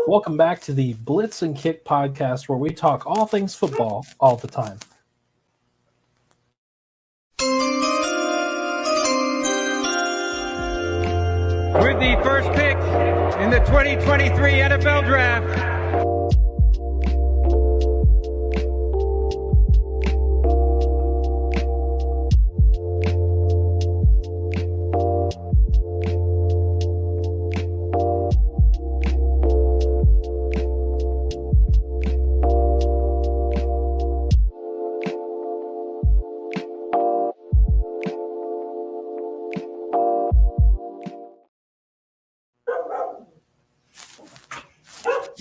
Welcome back to the Blitz and Kick podcast, where we talk all things football all the time. With the first pick in the 2023 NFL Draft,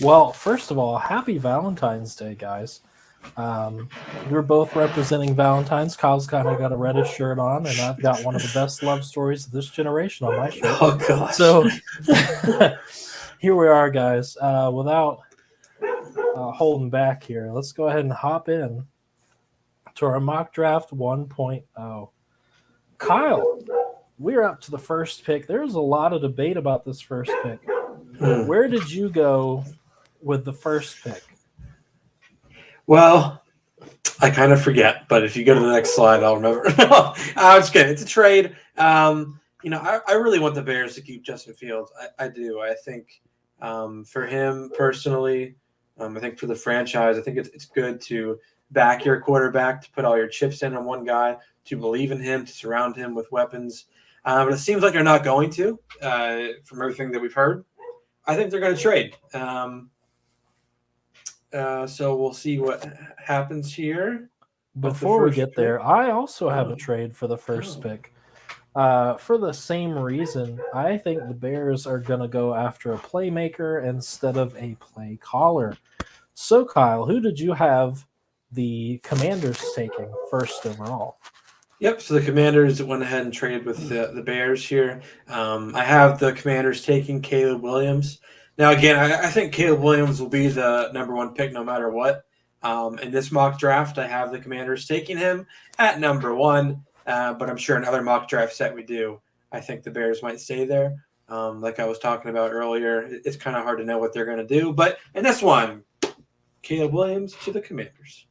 Well, first of all, happy Valentine's Day, guys. You're both representing Valentine's. Kyle's kind of got a reddish shirt on, and I've got one of the best love stories of this generation on my shirt. Oh, gosh. So here we are, guys. Without holding back here, let's go ahead and hop in to our mock draft 1.0. Kyle, we're up to the first pick. There's a lot of debate about this first pick. Where did you go with the first pick? Well, I kind of forget, but if you go to the next slide, I'll remember. I'm just kidding. It's a trade. I really want the Bears to keep Justin Fields. I do. I think for him personally, I think for the franchise, I think it's good to back your quarterback, to put all your chips in on one guy, to believe in him, to surround him with weapons. But it seems like they're not going to, from everything that we've heard. I think they're going to trade. So we'll see what happens here. Before we get there, I also have a trade for the first pick. For the same reason, I think the Bears are going to go after a playmaker instead of a play caller. So, Kyle, who did you have the Commanders taking first overall? Yep, so the Commanders went ahead and traded with the Bears here. I have the Commanders taking Caleb Williams. Now, again, I think Caleb Williams will be the number one pick no matter what. In this mock draft, I have the Commanders taking him at number one. But I'm sure in other mock drafts that we do, I think the Bears might stay there. Like I was talking about earlier, it's kind of hard to know what they're going to do. But in this one, Caleb Williams to the Commanders.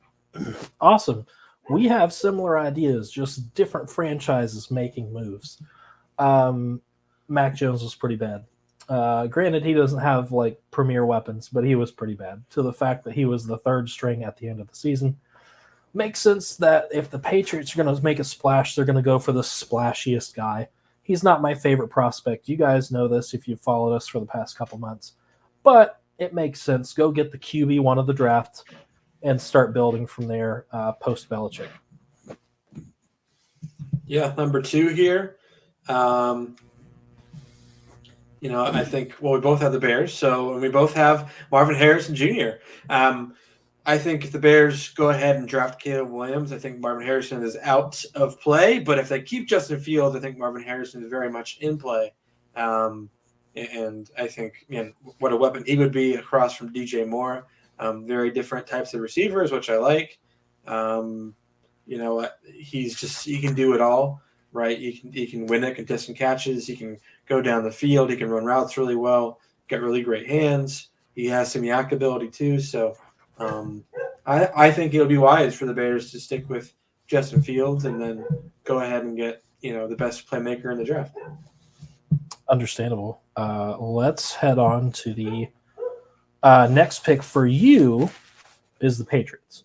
Awesome. We have similar ideas, just different franchises making moves. Mac Jones was pretty bad. Granted, he doesn't have like premier weapons, but he was pretty bad. To the fact that he was the third string at the end of the season, makes sense that if the Patriots are going to make a splash, they're going to go for the splashiest guy. He's not my favorite prospect. You guys know this if you've followed us for the past couple months, but it makes sense. Go get the QB1 of the draft and start building from there post Belichick. Yeah, number two here. I think, we both have the Bears, so we both have Marvin Harrison Jr. I think if the Bears go ahead and draft Caleb Williams, I think Marvin Harrison is out of play. But if they keep Justin Fields, I think Marvin Harrison is very much in play. And I think, what a weapon he would be across from DJ Moore. Very different types of receivers, which I like. He can do it all, right? He can win it, contested catches. He can go down the field. He can run routes really well. Got really great hands. He has some yak ability too. So I think it'll be wise for the Bears to stick with Justin Fields and then go ahead and get the best playmaker in the draft. Understandable. Let's head on to the next pick for you is the Patriots.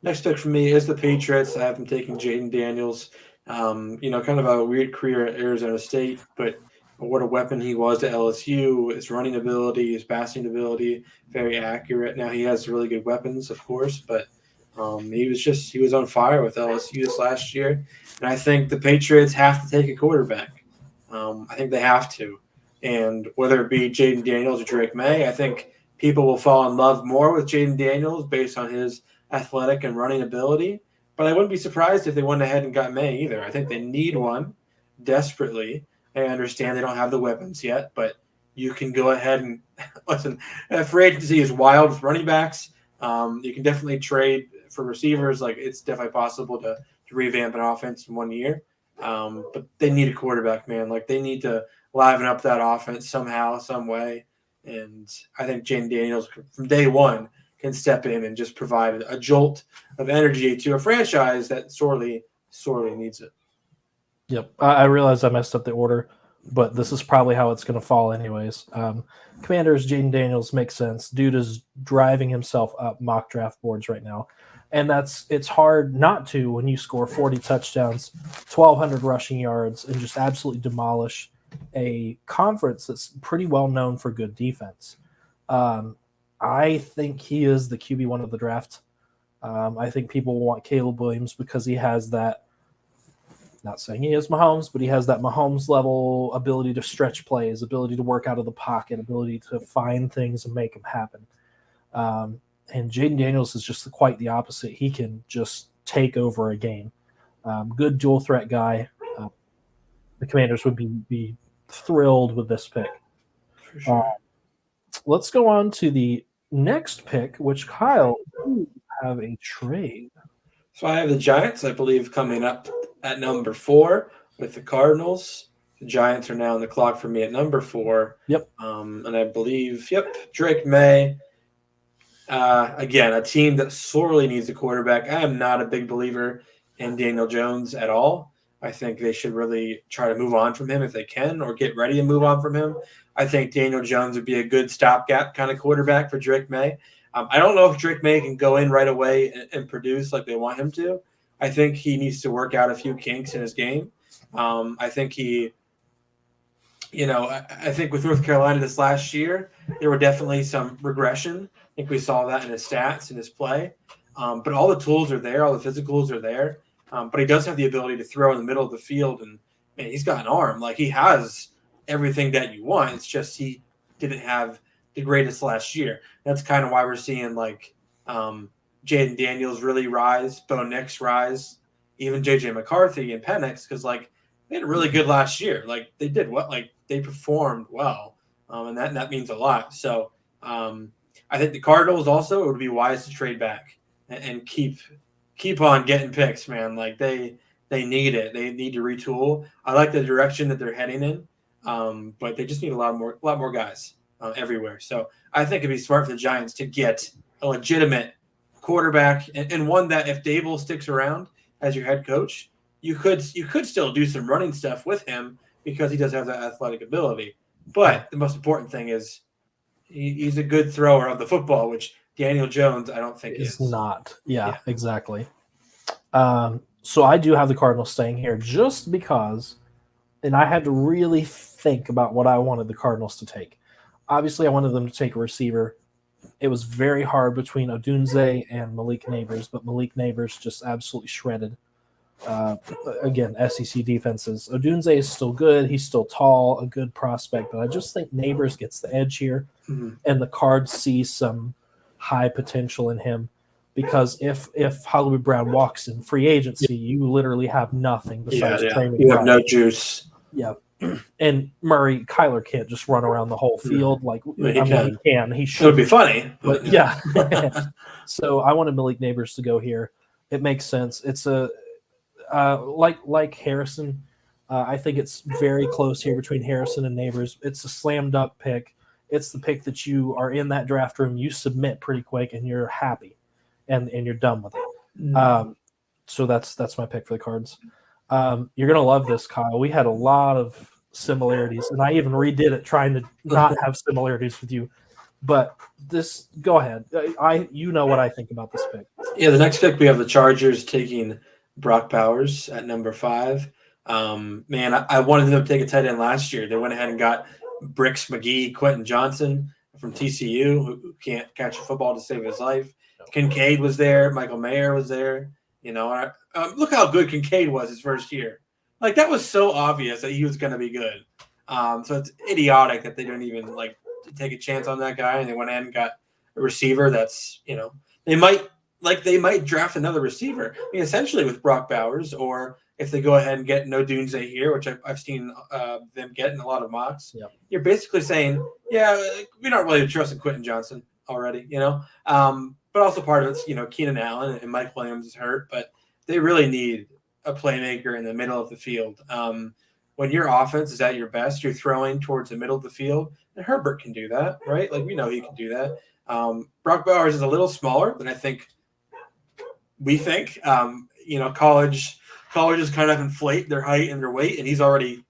Next pick for me is the Patriots. I have them taking Jaden Daniels. Kind of a weird career at Arizona State, but what a weapon he was at LSU. His running ability, his passing ability, very accurate. Now he has really good weapons, of course, but he was on fire with LSU this last year. And I think the Patriots have to take a quarterback. I think they have to. And whether it be Jaden Daniels or Drake May, I think people will fall in love more with Jaden Daniels based on his athletic and running ability. But I wouldn't be surprised if they went ahead and got May either. I think they need one desperately. I understand they don't have the weapons yet, but you can go ahead and listen. Free agency is wild with running backs. You can definitely trade for receivers. Like, it's definitely possible to revamp an offense in 1 year. But they need a quarterback, man. Like, they need to liven up that offense somehow, some way. And I think Jaden Daniels from day one can step in and just provide a jolt of energy to a franchise that sorely needs it. Yep. I realized I messed up the order, but this is probably how it's going to fall anyways. Commanders, Jaden Daniels makes sense. Dude is driving himself up mock draft boards right now. And it's hard not to when you score 40 touchdowns, 1,200 rushing yards, and just absolutely demolish a conference that's pretty well known for good defense. I think he is the QB1 of the draft. I think people want Caleb Williams because he has that, not saying he is Mahomes, but he has that Mahomes level ability to stretch plays, ability to work out of the pocket, ability to find things and make them happen. And Jaden Daniels is just quite the opposite. He can just take over a game. Good dual threat guy. The Commanders would be thrilled with this pick. For sure. Let's go on to the next pick, which Kyle, you have a trade. So I have the Giants, I believe, coming up at number 4 with the Cardinals. The Giants are now on the clock for me at number 4. Yep. And I believe, Drake May. Again, a team that sorely needs a quarterback. I am not a big believer in Daniel Jones at all. I think they should really try to move on from him if they can, or get ready to move on from him. I think Daniel Jones would be a good stopgap kind of quarterback for Drake May. I don't know if Drake May can go in right away and produce like they want him to. I think he needs to work out a few kinks in his game. I think I think with North Carolina this last year, there were definitely some regression. I think we saw that in his stats and his play. But all the tools are there, all the physicals are there. But he does have the ability to throw in the middle of the field, and man, he's got an arm. Like, he has everything that you want. It's just he didn't have the greatest last year. That's kind of why we're seeing Jaden Daniels really rise, Bo Nix rise, even JJ McCarthy and Penix, because they had a really good last year. Like, they did what? Like, they performed well, and that means a lot. So I think the Cardinals also, it would be wise to trade back and keep on getting picks, man. Like, they need it. They need to retool. I like the direction that they're heading in, but they just need a lot more guys everywhere. So I think it'd be smart for the Giants to get a legitimate quarterback and one that, if Dable sticks around as your head coach, you could still do some running stuff with him because he does have that athletic ability. But the most important thing is he's a good thrower of the football, which Daniel Jones, I don't think is not. Yeah, exactly. So I do have the Cardinals staying here just because, and I had to really think about what I wanted the Cardinals to take. Obviously, I wanted them to take a receiver. It was very hard between Odunze and Malik Neighbors, but Malik Neighbors just absolutely shredded. Again, SEC defenses. Odunze is still good. He's still tall, a good prospect, but I just think Neighbors gets the edge here, and the Cards see some high potential in him, because if Hollywood Brown walks in free agency, you literally have nothing besides training. You have no juice. Yeah. And Kyler can't just run around the whole field. He can. He should. It would be funny. But yeah. So I wanted Malik Neighbors to go here. It makes sense. It's a like Harrison. I think it's very close here between Harrison and Neighbors. It's a slam dunk pick. It's the pick that you are in that draft room, you submit pretty quick, and you're happy, and you're done with it. So that's my pick for the Cards. You're going to love this, Kyle. We had a lot of similarities, and I even redid it trying to not have similarities with you. But go ahead. You know what I think about this pick. Yeah, the next pick we have the Chargers taking Brock Bowers at number 5. Man, I wanted them to take a tight end last year. They went ahead and got Bricks McGee, Quentin Johnson from TCU, who can't catch a football to save his life. Kincaid was there. Michael Mayer was there. Look how good Kincaid was his first year. Like, that was so obvious that he was going to be good. So it's idiotic that they don't even take a chance on that guy, and they went ahead and got a receiver that's, they might draft another receiver. I mean, essentially with Brock Bowers, or if they go ahead and get No Dunze here, which I've seen them get in a lot of mocks, you're basically saying, we don't really trust in Quentin Johnson already, but also part of it's, Keenan Allen and Mike Williams is hurt, but they really need a playmaker in the middle of the field. When when your offense is at your best, you're throwing towards the middle of the field, and Herbert can do that, right? Like we know he can do that. Brock Bowers is a little smaller than I think we think. Colleges kind of inflate their height and their weight, and he's already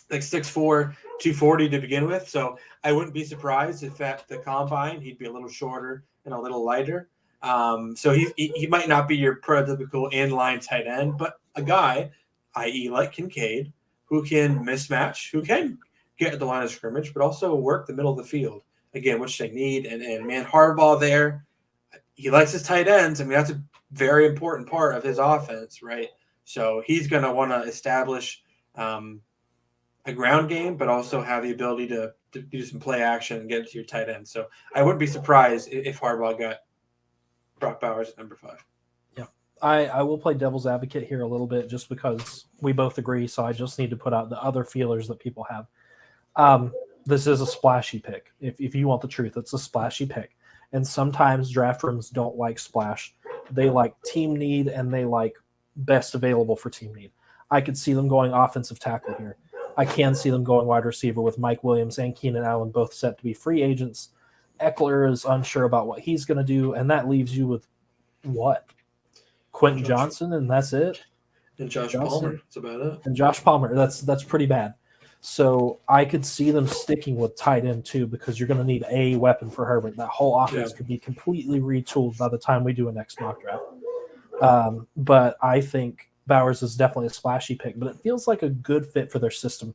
like 6'4", 240 to begin with. So I wouldn't be surprised if at the combine he'd be a little shorter and a little lighter. So he might not be your prototypical inline tight end, but a guy, i.e. like Kincaid, who can mismatch, who can get at the line of scrimmage, but also work the middle of the field, again, which they need. And man, Harbaugh there, he likes his tight ends. I mean, that's a very important part of his offense, right? So he's going to want to establish a ground game, but also have the ability to do some play action and get it to your tight end. So I wouldn't be surprised if Harbaugh got Brock Bowers at number 5. Yeah, I will play devil's advocate here a little bit just because we both agree. So I just need to put out the other feelers that people have. This is a splashy pick. If you want the truth, it's a splashy pick. And sometimes draft rooms don't like splash. They like team need and they like best available for team need. I could see them going offensive tackle here. I can see them going wide receiver with Mike Williams and Keenan Allen both set to be free agents. Eckler is unsure about what he's going to do, and that leaves you with what? Quentin Johnson, and that's it? And Josh Palmer. That's about it. And Josh Palmer. That's pretty bad. So I could see them sticking with tight end too, because you're going to need a weapon for Herbert. That whole offense could be completely retooled by the time we do a next mock draft. But I think Bowers is definitely a splashy pick, but it feels like a good fit for their system.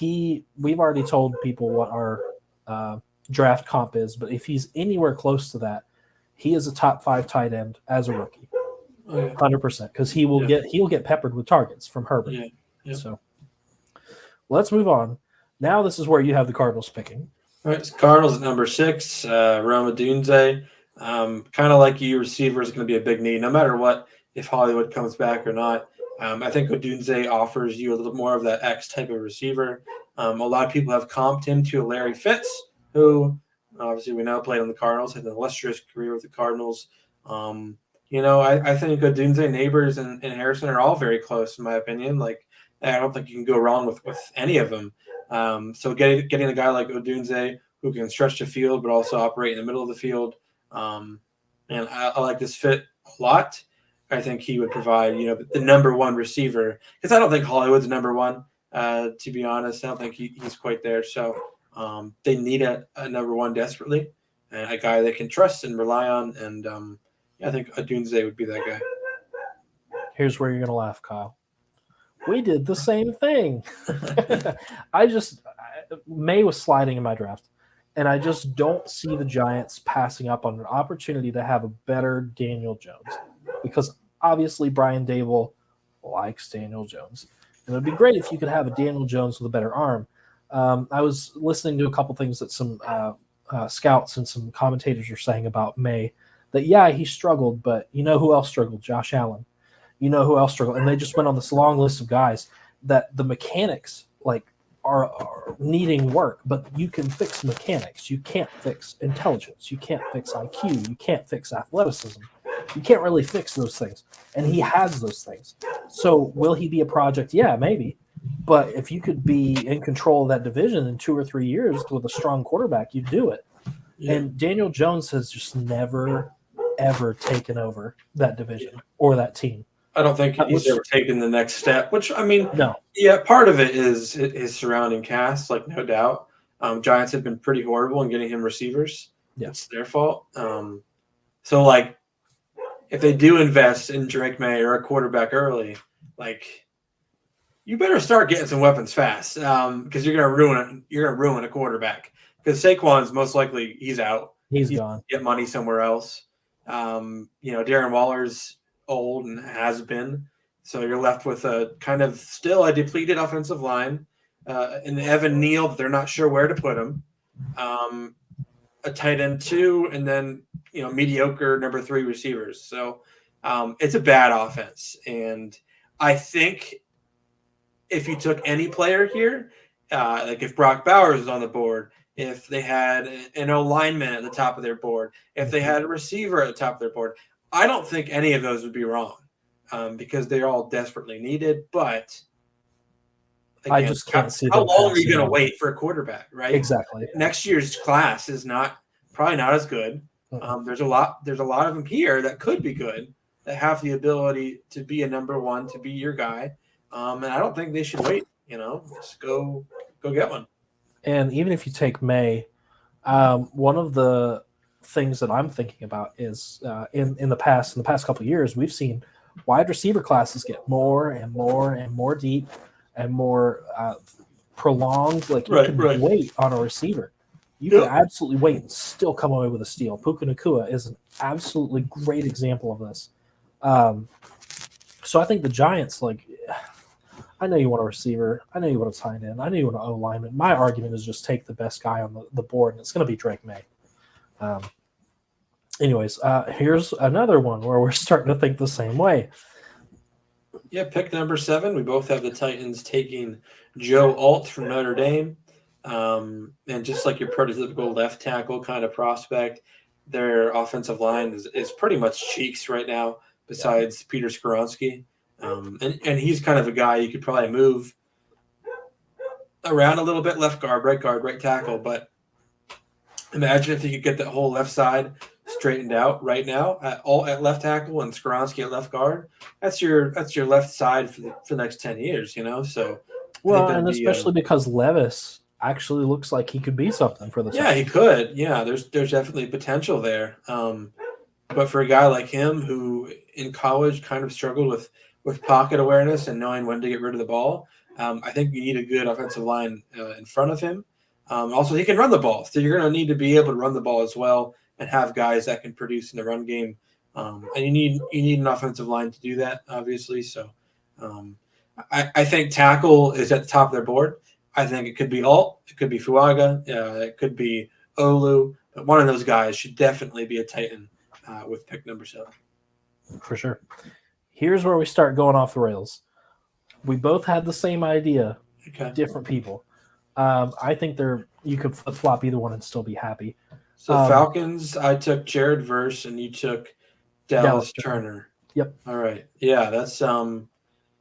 We've already told people what our draft comp is, but if he's anywhere close to that, he is a top 5 tight end as a rookie, 100%, because he'll get peppered with targets from Herbert. Yeah. So let's move on. Now this is where you have the Cardinals picking. All right, so Cardinals at number 6, Roma Dunze. Kind of like you, receiver is going to be a big need, no matter what. If Hollywood comes back or not. I think Odunze offers you a little more of that X type of receiver. A lot of people have comped him to a Larry Fitz, who obviously we know played on the Cardinals, had an illustrious career with the Cardinals. I think Odunze, Neighbors, and Harrison are all very close, in my opinion. Like, I don't think you can go wrong with any of them. So getting a guy like Odunze who can stretch the field but also operate in the middle of the field, and I like this fit a lot. I think he would provide, the number 1 receiver, because I don't think Hollywood's number 1. To be honest, I don't think he's quite there. So they need a number 1 desperately, and a guy they can trust and rely on. And I think Odunze would be that guy. Here's where you're going to laugh, Kyle. We did the same thing. May was sliding in my draft, and I just don't see the Giants passing up on an opportunity to have a better Daniel Jones. Because obviously Brian Dable likes Daniel Jones. And it would be great if you could have a Daniel Jones with a better arm. I was listening to a couple things that some scouts and some commentators are saying about May. That, he struggled, but you know who else struggled? Josh Allen. You know who else struggled? And they just went on this long list of guys that the mechanics are needing work, but you can fix mechanics. You can't fix intelligence. You can't fix IQ. You can't fix athleticism. You can't really fix those things. And he has those things. So will he be a project? Yeah, maybe. But if you could be in control of that division in 2 or 3 years with a strong quarterback, you'd do it. Yeah. And Daniel Jones has just never, ever taken over that division or that team. I don't think he's ever taken the next step, which, no. Yeah, part of it is his surrounding cast, like, no doubt. Giants have been pretty horrible in getting him receivers. Yeah. It's their fault. So, like, if they do invest in Drake May or a quarterback early, like, you better start getting some weapons fast, because you're gonna ruin a quarterback. Because Saquon's most likely he's out. He's gone. Get money somewhere else. Darren Waller's old and has been, so you're left with a kind of still a depleted offensive line, and Evan Neal, they're not sure where to put him. A tight end 2, and then mediocre number 3 receivers. So it's a bad offense, and I think if you took any player here, like if Brock Bowers was on the board, if they had an O-lineman at the top of their board, if they had a receiver at the top of their board, I don't think any of those would be wrong, because they're all desperately needed. But I just can't see how them long are you passing going to on. wait for a quarterback, right? Exactly. Next year's class is probably not as good. There's a lot of them here that could be good, that have the ability to be a number one, to be your guy. And I don't think they should wait. Just go get one. And even if you take May, one of the things that I'm thinking about is in the past couple of years, we've seen wide receiver classes get more and more and more deep and more prolonged. Like you can wait on a receiver. You can absolutely wait and still come away with a steal. Puka Nacua is an absolutely great example of this. So I think the Giants, I know you want a receiver. I know you want a tight end. I know you want an O lineman. My argument is just take the best guy on the board, and it's going to be Drake May. Anyways, here's another one where we're starting to think the same way. Yeah, pick number 7. We both have the Titans taking Joe Alt from Notre Dame. And just like your prototypical left tackle kind of prospect, their offensive line is pretty much cheeks right now, besides Peter Skoronski. And he's kind of a guy you could probably move around a little bit, left guard, right tackle. But imagine if you could get that whole left side straightened out right now at left tackle and Skoronski at left guard. That's your left side for the next 10 years, So and especially because Levis actually looks like he could be something for the Titans. Yeah, he could. Yeah, there's definitely potential there. But for a guy like him who in college kind of struggled with pocket awareness and knowing when to get rid of the ball, I think you need a good offensive line in front of him. Also, he can run the ball, so you're going to need to be able to run the ball as well and have guys that can produce in the run game. And you need an offensive line to do that, obviously. So I think tackle is at the top of their board. I think it could be Alt, it could be Fuaga, it could be Olu, but one of those guys should definitely be a Titan with pick number 7. For sure. Here's where we start going off the rails. We both had the same idea, different people. I think you could flip-flop either one and still be happy. So Falcons, I took Jared Verse and you took Dallas Turner. Yep. All right. Yeah, that's same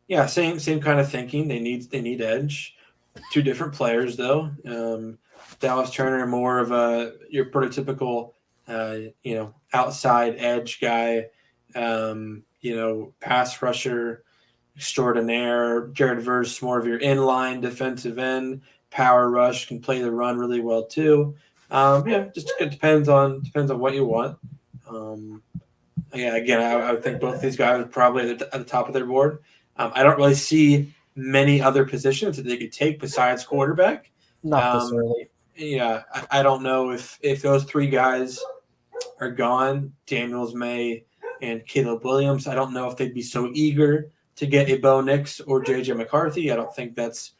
kind of thinking. They need edge. 2 different players though. Dallas Turner more of your prototypical outside edge guy, pass rusher extraordinaire. Jared Verse more of your inline defensive end, power rush, can play the run really well too. Just it depends on what you want. Again, I would think both these guys are probably at the top of their board. I don't really see many other positions that they could take besides quarterback. Not this early. Yeah, I don't know if those 3 guys are gone, Daniels, May, and Caleb Williams. I don't know if they'd be so eager to get a Bo Nix or JJ McCarthy. I don't think that's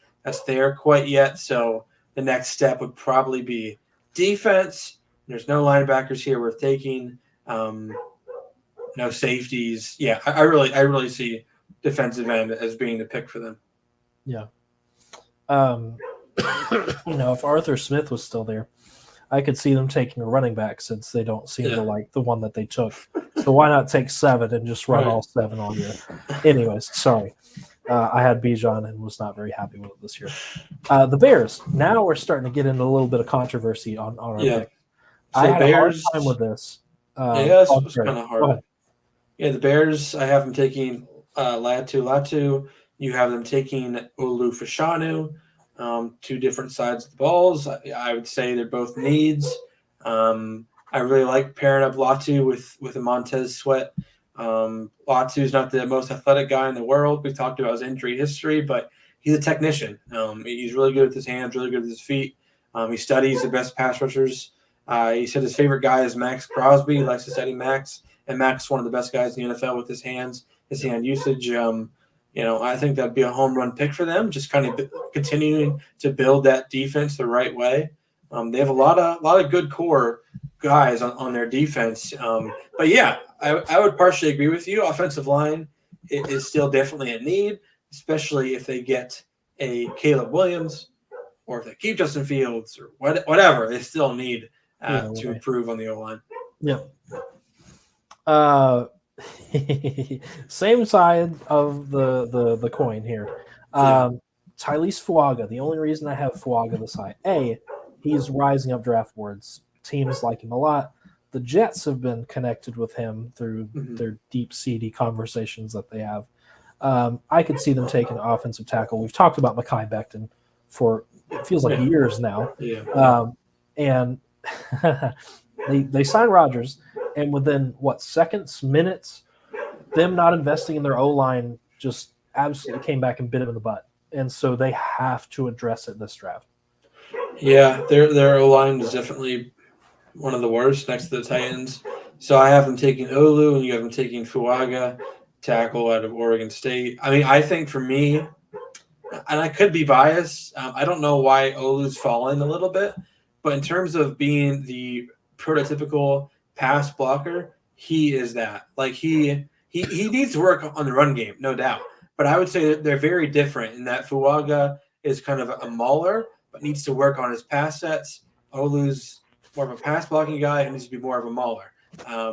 there quite yet. So the next step would probably be defense. There's no linebackers here worth taking. No safeties. Yeah, I really see defensive end as being the pick for them. Yeah. If Arthur Smith was still there, I could see them taking a running back since they don't seem to like the one that they took. So why not take 7 and just run all 7 all year? Anyways, sorry. I had Bijan and was not very happy with it this year. The Bears. Now we're starting to get into a little bit of controversy on our pick. So I had a hard time with this. This was kind of hard. Yeah, the Bears, I have them taking Latu. You have them taking Olu Fashanu. 2 different sides of the balls. I would say they're both needs. I really like pairing up Latu with a Montez Sweat. Latu's not the most athletic guy in the world. We've talked about his injury history, but he's a technician. He's really good with his hands, really good with his feet. He studies the best pass rushers. He said his favorite guy is Max Crosby. He likes to study Max, and Max is one of the best guys in the NFL with his hands, his hand usage. I think that'd be a home run pick for them. Just kind of continuing to build that defense the right way. They have a lot of good core guys on their defense. But yeah, I would partially agree with you. Offensive line is still definitely a need, especially if they get a Caleb Williams or if they keep Justin Fields or whatever. They still need to improve on the O-line. Yeah. Same side of the coin here. Tylese Fuaga. The only reason I have Fuaga this high, he's rising up draft boards. Teams like him a lot. The Jets have been connected with him through their deep, seedy conversations that they have. I could see them taking an offensive tackle. We've talked about Mekhi Becton for it feels like years now. And they signed Rodgers, and within seconds, minutes, them not investing in their O-line just absolutely came back and bit him in the butt. And so they have to address it this draft. Yeah, their O-line is definitely one of the worst next to the Titans. So I have them taking Olu, and you have them taking Fuaga, tackle out of Oregon State. I mean, I think for me, and I could be biased, I don't know why Olu's fallen a little bit, but in terms of being the prototypical pass blocker, he is that. Like he needs to work on the run game, no doubt. But I would say that they're very different in that Fuaga is kind of a mauler, but needs to work on his pass sets. Olu's more of a pass blocking guy and needs to be more of a mauler.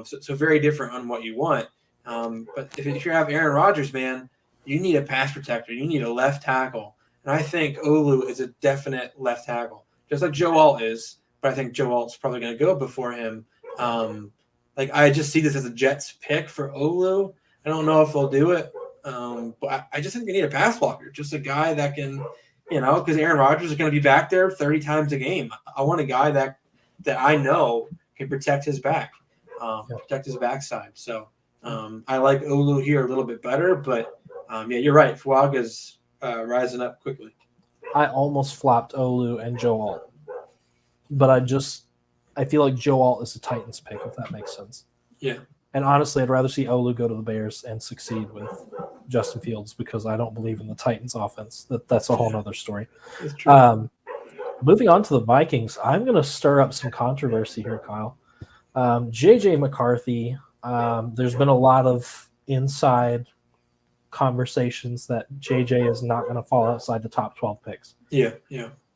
So very different on what you want. But if you have Aaron Rodgers, man, you need a pass protector. You need a left tackle. And I think Olu is a definite left tackle, just like Joe Alt is. But I think Joe Alt's probably going to go before him. I just see this as a Jets pick for Olu. I don't know if they'll do it. But I just think they need a pass blocker, just a guy that can, because Aaron Rodgers is going to be back there 30 times a game. I want a guy that I know can protect his back, protect his backside. So I like Olu here a little bit better, but you're right. Fuaga's rising up quickly. I almost flopped Olu and Joe Alt, but I feel like Joe Alt is the Titans pick, if that makes sense. Yeah. And honestly, I'd rather see Olu go to the Bears and succeed with Justin Fields because I don't believe in the Titans offense. That's a whole other story. Moving on to the Vikings, I'm going to stir up some controversy here, Kyle. J.J. McCarthy, there's been a lot of inside conversations that J.J. is not going to fall outside the top 12 picks. Yeah.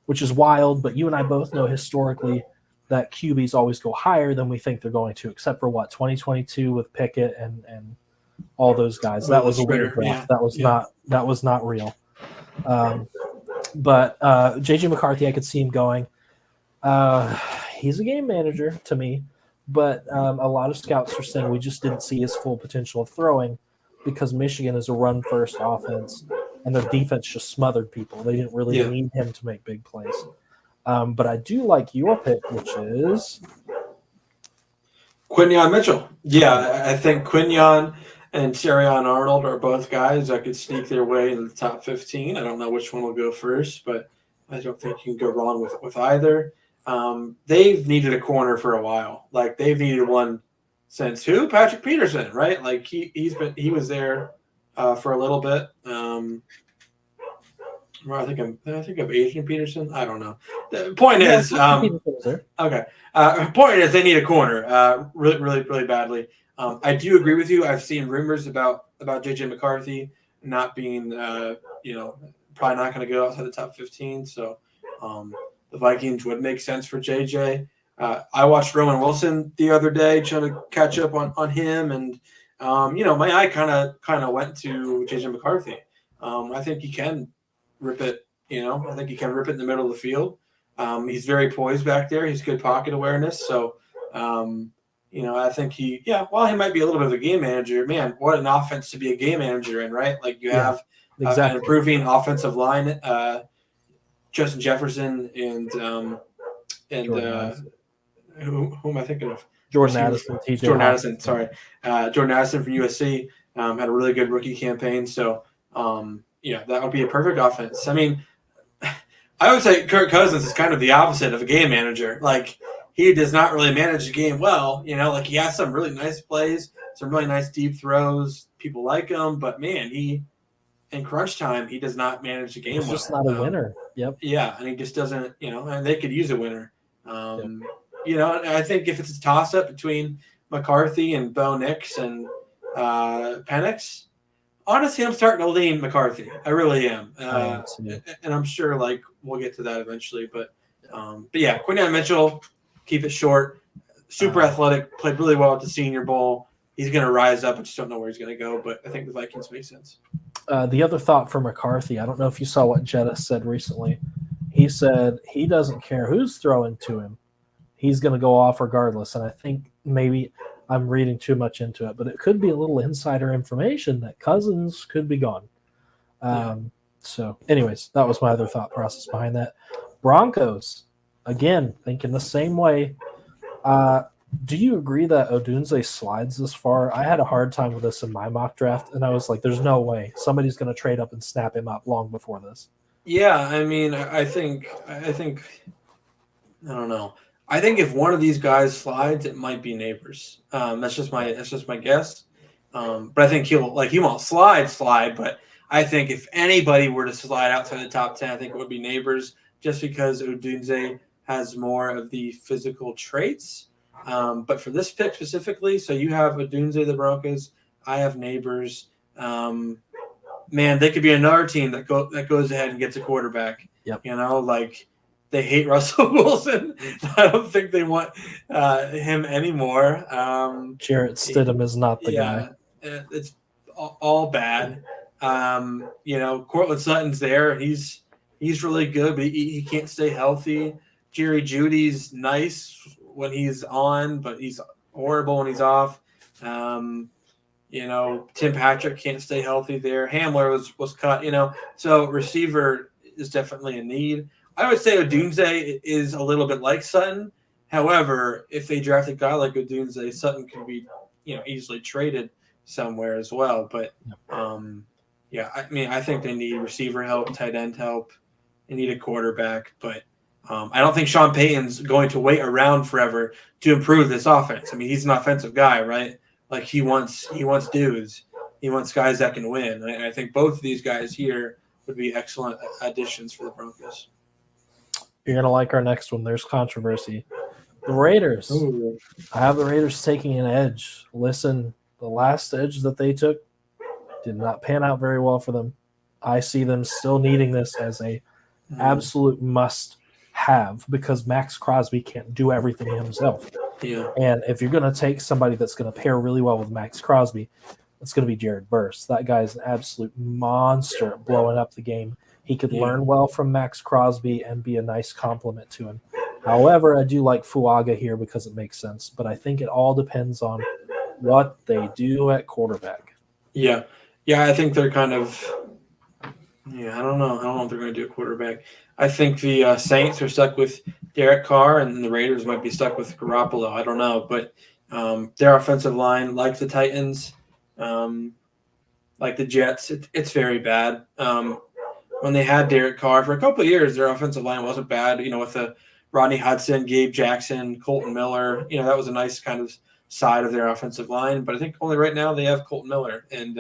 Which is wild, but you and I both know historically that QBs always go higher than we think they're going to, except for 2022 with Pickett and all those guys. That was a weird draft. That was not real. But J.J. McCarthy, I could see him going. He's a game manager to me, but a lot of scouts are saying we just didn't see his full potential of throwing because Michigan is a run-first offense, and their defense just smothered people. They didn't really need him to make big plays. But I do like your pick, which is Quinyon Mitchell. Yeah, I think Quinyon and Terrion Arnold are both guys that could sneak their way into the top 15. I don't know which one will go first, but I don't think you can go wrong with either. They've needed a corner for a while. Like they've needed one since who? Patrick Peterson, right? Like he was there for a little bit. I think I'm Adrian Peterson. I don't know. The point is, okay. Point is, they need a corner, really, really, really badly. I do agree with you. I've seen rumors about J.J. McCarthy not being, probably not going to go outside the top 15. So the Vikings would make sense for J.J. I watched Roman Wilson the other day, trying to catch up on him, and my eye kind of went to J.J. McCarthy. I think he can rip it, I think he can rip it in the middle of the field. He's very poised back there. He's good pocket awareness. So, I think while he might be a little bit of a game manager, man, what an offense to be a game manager in, right? Like you have an improving offensive line, Justin Jefferson and who am I thinking of? Jordan Addison. Jordan Addison from USC had a really good rookie campaign. So, that would be a perfect offense. I mean, I would say Kirk Cousins is kind of the opposite of a game manager. Like, he does not really manage the game well. Like he has some really nice plays, some really nice deep throws. People like him, but man, in crunch time, he does not manage the game well. He's just not a winner. Yep. Yeah, and he just doesn't, and they could use a winner. I think if it's a toss-up between McCarthy and Bo Nix and Penix, honestly, I'm starting to lean McCarthy. I really am. And I'm sure we'll get to that eventually. But yeah, Quinyon Mitchell, keep it short, super athletic, played really well at the Senior Bowl. He's going to rise up. I just don't know where he's going to go, but I think the Vikings make sense. The other thought for McCarthy, I don't know if you saw what Jetta said recently. He said he doesn't care who's throwing to him. He's going to go off regardless. And I think maybe I'm reading too much into it, but it could be a little insider information that Cousins could be gone. So, anyways, that was my other thought process behind that. Broncos, again, thinking the same way. Do you agree that Odunze slides this far? I had a hard time with this in my mock draft, and I was like, there's no way somebody's going to trade up and snap him up long before this. Yeah, I mean, I think, I don't know. I think if one of these guys slides, it might be Neighbors. That's just my guess. But I think he won't slide. But I think if anybody were to slide outside the top 10, I think it would be Neighbors, just because Odunze has more of the physical traits. But for this pick specifically, so you have Odunze, the Broncos. I have Neighbors. Man, they could be another team that goes ahead and gets a quarterback. Yep. You know, like they hate Russell Wilson. I don't think they want him anymore. Jarrett Stidham is not the guy. It's all bad. You know, Cortland Sutton's there. He's really good, but he can't stay healthy. Jerry Judy's nice when he's on, but he's horrible when he's off. You know, Tim Patrick can't stay healthy there. Hamler was cut, you know. So receiver is definitely a need. I would say Odunze is a little bit like Sutton. However, if they draft a guy like Odunze, Sutton could be, you know, easily traded somewhere as well. But, yeah, I mean, I think they need receiver help, tight end help. They need a quarterback. But I don't think Sean Payton's going to wait around forever to improve this offense. I mean, he's an offensive guy, right? Like he wants dudes. He wants guys that can win. And I think both of these guys here would be excellent additions for the Broncos. You're going to like our next one. There's controversy. The Raiders. Ooh. I have the Raiders taking an edge. Listen, the last edge that they took did not pan out very well for them. I see them still needing this as a absolute must have because Max Crosby can't do everything himself. Yeah. And if you're going to take somebody that's going to pair really well with Max Crosby, it's going to be Jared Burst. That guy's an absolute monster at blowing up the game. He could learn well from Max Crosby and be a nice compliment to him. However, I do like Fuaga here because it makes sense, but I think it all depends on what they do at quarterback. Yeah. Yeah, I think they're kind of I don't know. I don't know if they're going to do a quarterback. I think the Saints are stuck with Derek Carr, and the Raiders might be stuck with Garoppolo. I don't know, but their offensive line, like the Titans, like the Jets, it's very bad. When they had Derek Carr for a couple of years, their offensive line wasn't bad. You know, with the Rodney Hudson, Gabe Jackson, Colton Miller, you know, that was a nice kind of side of their offensive line. But I think only right now they have Colton Miller, and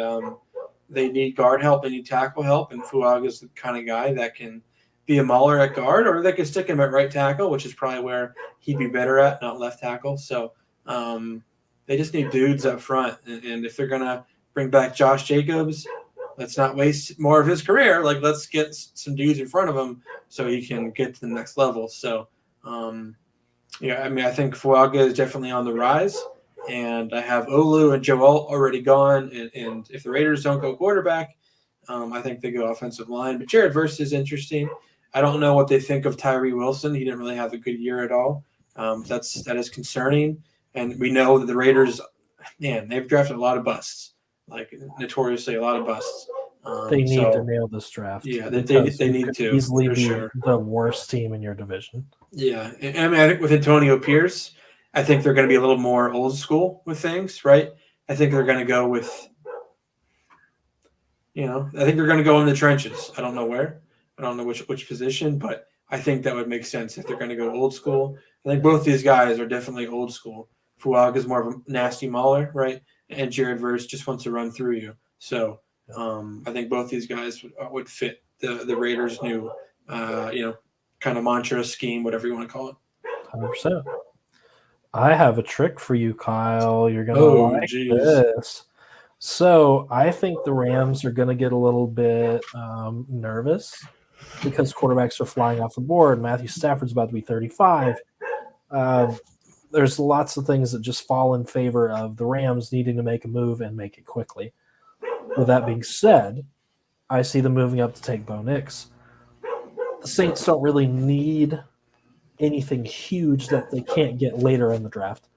they need guard help, they need tackle help, and Fuaga is the kind of guy that can be a mauler at guard, or they could stick him at right tackle, which is probably where he'd be better at, not left tackle. So they just need dudes up front, and if they're gonna bring back Josh Jacobs, let's not waste more of his career. Like, let's get some dudes in front of him so he can get to the next level. So yeah, I mean, I think Fuaga is definitely on the rise. And I have Olu and Joel already gone. And if the Raiders don't go quarterback, I think they go offensive line. But Jared Verse is interesting. I don't know what they think of Tyree Wilson. He didn't really have a good year at all. That is concerning. And we know that the Raiders, man, they've drafted a lot of busts, like notoriously a lot of busts. They need to nail this draft. Yeah, they need to. Easily for be sure. the worst team in your division. Yeah, and I mean, I think with Antonio Pierce, I think they're going to be a little more old school with things, right? I think they're going to go with, I think they're going to go in the trenches. I don't know where. I don't know which position, but I think that would make sense if they're going to go old school. I think both these guys are definitely old school. Fuaga is more of a nasty mauler, right? And Jared Verse just wants to run through you. So I think both these guys would fit the Raiders' new, kind of mantra, scheme, whatever you want to call it. 100%. I have a trick for you, Kyle. You're going to like this. So I think the Rams are going to get a little bit nervous because quarterbacks are flying off the board. Matthew Stafford's about to be 35. There's lots of things that just fall in favor of the Rams needing to make a move and make it quickly. With that being said, I see them moving up to take Bo Nix. The Saints don't really need anything huge that they can't get later in the draft.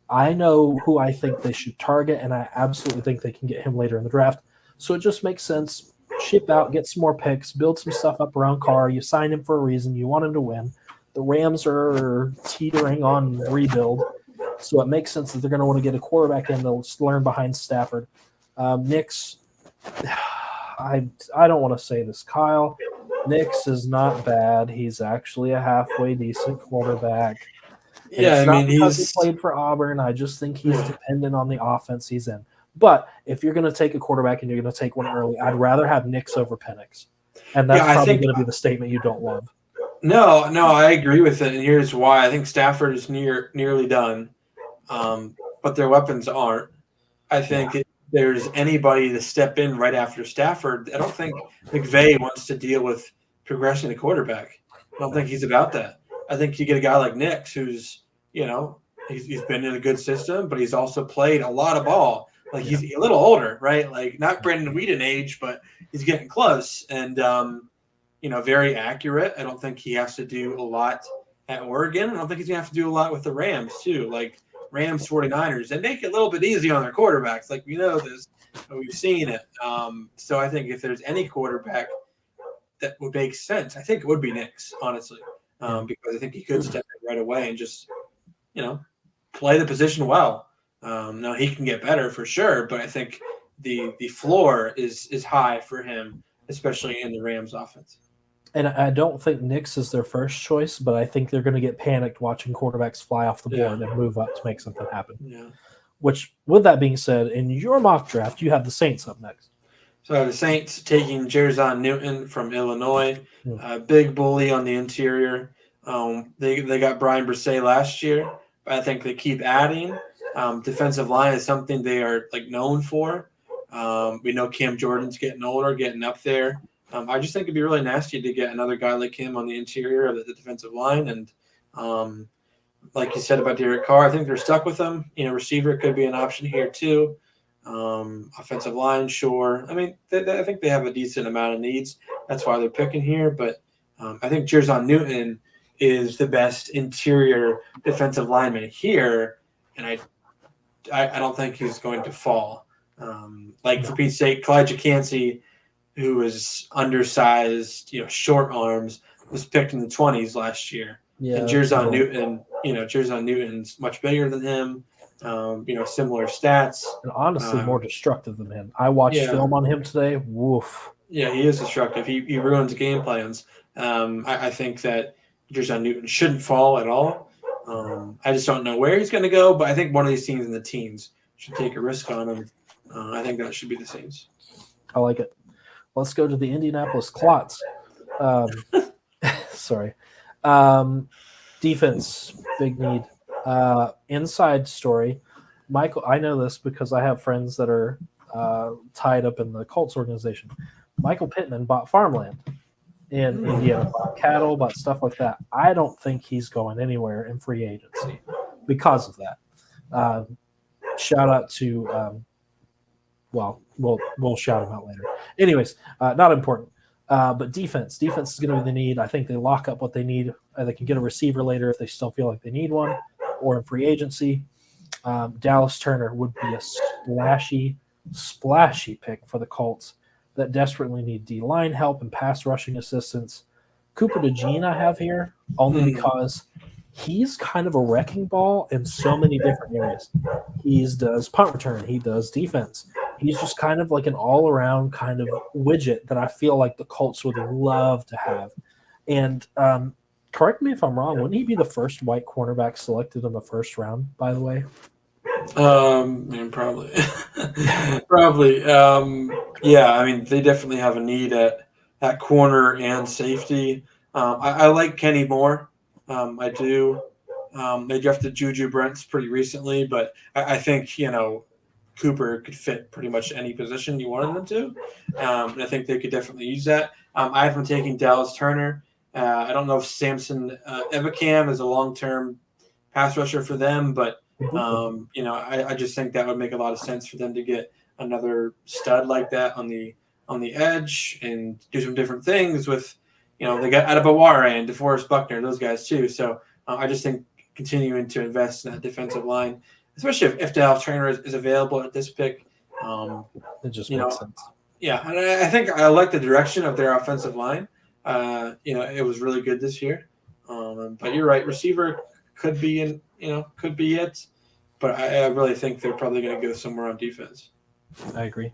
I know who I think they should target, and I absolutely think they can get him later in the draft. So it just makes sense. Ship out, get some more picks, build some stuff up around Carr. You sign him for a reason. You want him to win. The Rams are teetering on rebuild, so it makes sense that they're going to want to get a quarterback in to learn behind Stafford. Nix, I don't want to say this, Kyle. Nix is not bad. He's actually a halfway decent quarterback. And Yeah, it's I not mean, because he he's played for Auburn. I just think he's dependent on the offense he's in. But if you're going to take a quarterback and you're going to take one early, I'd rather have Nix over Penix. And that's I probably think going to be the statement you don't love. no, I agree with it, and here's why. I think Stafford is nearly done, but their weapons aren't. I think if there's anybody to step in right after Stafford, I don't think McVay wants to deal with progressing the quarterback. I don't think he's about that. I think you get a guy like Nix who's, he's been in a good system, but he's also played a lot of ball. Like he's a little older, right? Like not Brandon Whedon age, but he's getting close and, very accurate. I don't think he has to do a lot at Oregon. I don't think he's going to have to do a lot with the Rams too. Like Rams 49ers, they make it a little bit easy on their quarterbacks. Like we know this, we've seen it. So I think if there's any quarterback that would make sense, I think it would be Nix, honestly, because I think he could step in right away and just, play the position well. Now he can get better for sure, but I think the floor is high for him, especially in the Rams offense. And I don't think Nix is their first choice, but I think they're going to get panicked watching quarterbacks fly off the board and move up to make something happen. Yeah. Which, with that being said, in your mock draft, you have the Saints up next. So the Saints taking Jerzon Newton from Illinois, big bully on the interior. They got Brian Brisset last year, but I think they keep adding. Defensive line is something they are known for. We know Cam Jordan's getting older, getting up there. I just think it'd be really nasty to get another guy like him on the interior of the defensive line. And like you said about Derek Carr, I think they're stuck with him. Receiver could be an option here too. Offensive line, sure. I mean, I think they have a decent amount of needs. That's why they're picking here. But I think Jerzon Newton is the best interior defensive lineman here. And I don't think he's going to fall. For Pete's sake, Kalijah Cansey, who is undersized, short arms, was picked in the 20s last year. Yeah, and Jerzon Newton, Jerzon Newton's much bigger than him. Similar stats. And honestly, more destructive than him. I watched film on him today. Woof. Yeah, he is destructive. He ruins game plans. I think that Jerzon Newton shouldn't fall at all. I just don't know where he's going to go, but I think one of these teams in the teens should take a risk on him. I think that should be the Saints. I like it. Let's go to the Indianapolis Clots. Sorry. Defense, big need. Inside story. Michael, I know this because I have friends that are tied up in the Colts organization. Michael Pittman bought farmland in Indiana, bought cattle, bought stuff like that. I don't think he's going anywhere in free agency because of that. Shout out to we'll shout him out later. Anyways, not important. But defense is going to be the need. I think they lock up what they need. They can get a receiver later if they still feel like they need one, or in free agency. Dallas Turner would be a splashy pick for the Colts that desperately need D-line help and pass rushing assistance. Cooper DeJean I have here only because he's kind of a wrecking ball in so many different areas. He does punt return. He does defense. He's just kind of like an all-around kind of widget that I feel like the Colts would love to have. And correct me if I'm wrong, wouldn't he be the first white cornerback selected in the first round, by the way? Probably. Probably. Yeah, I mean, they definitely have a need at corner and safety. I like Kenny Moore. I do. They drafted Juju Brents pretty recently, but I think, Cooper could fit pretty much any position you wanted them to. And I think they could definitely use that. I have been taking Dallas Turner. I don't know if Samson Ebukam is a long-term pass rusher for them, but, I just think that would make a lot of sense for them to get another stud like that on the on the edge and do some different things with, they got Adebaware and DeForest Buckner, those guys too. So I just think continuing to invest in that defensive line, especially if Dallas Trainer is available at this pick. It just makes sense. Yeah, and I think I like the direction of their offensive line. It was really good this year. But you're right, receiver could be it. But I really think they're probably going to go somewhere on defense. I agree.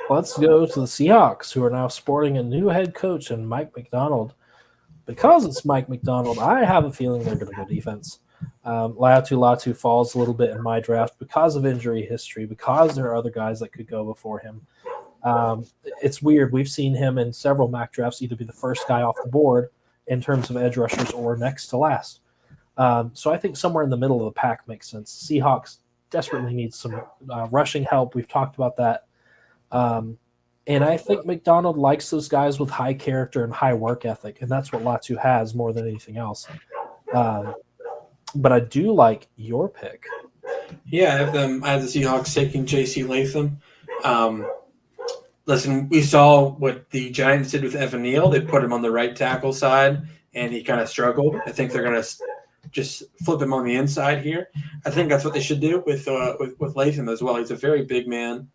Let's go to the Seahawks, who are now sporting a new head coach in Mike Macdonald. Because it's Mike Macdonald, I have a feeling they're going to go defense. Latu falls a little bit in my draft because of injury history, because there are other guys that could go before him. It's weird. We've seen him in several mock drafts either be the first guy off the board in terms of edge rushers or next to last. So I think somewhere in the middle of the pack makes sense. Seahawks desperately need some rushing help. We've talked about that. And I think McDonald likes those guys with high character and high work ethic, and that's what Latu has more than anything else. But I do like your pick. Yeah, I have the Seahawks taking J.C. Latham. Listen, we saw what the Giants did with Evan Neal. They put him on the right tackle side, and he kind of struggled. I think they're going to just flip him on the inside here. I think that's what they should do with Latham as well. He's a very big man.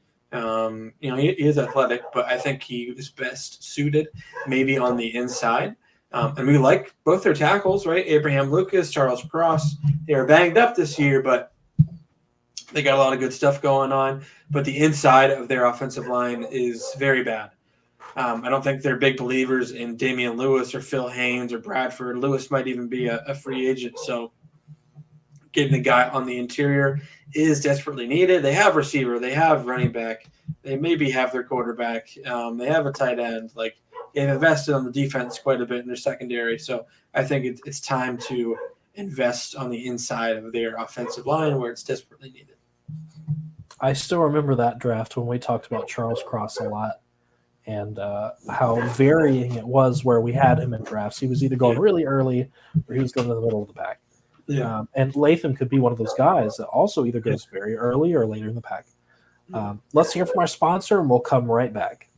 He is athletic, but I think he is best suited maybe on the inside. And we like both their tackles, right? Abraham Lucas, Charles Cross. They are banged up this year, but they got a lot of good stuff going on. But the inside of their offensive line is very bad. I don't think they're big believers in Damian Lewis or Phil Haynes or Bradford. Lewis might even be a free agent. So getting a guy on the interior is desperately needed. They have receiver. They have running back. They maybe have their quarterback. They have a tight end. Like, they've invested on the defense quite a bit in their secondary. So I think it's time to invest on the inside of their offensive line where it's desperately needed. I still remember that draft when we talked about Charles Cross a lot and how varying it was where we had him in drafts. He was either going really early or he was going to the middle of the pack. Yeah. And Latham could be one of those guys that also either goes very early or later in the pack. Let's hear from our sponsor, and we'll come right back.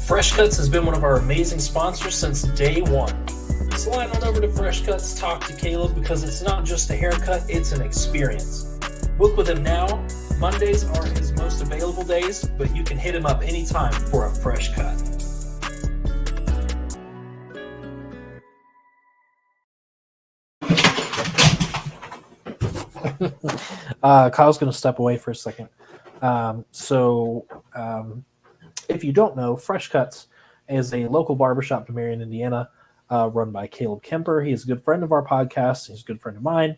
Fresh Cuts has been one of our amazing sponsors since day one. Slide on over to Fresh Cuts, talk to Caleb, because it's not just a haircut, it's an experience. Book with him now. Mondays are his most available days, but you can hit him up anytime for a fresh cut. Kyle's going to step away for a second. If you don't know, Fresh Cuts is a local barbershop in Marion, Indiana, run by Caleb Kemper. He's a good friend of our podcast. He's a good friend of mine.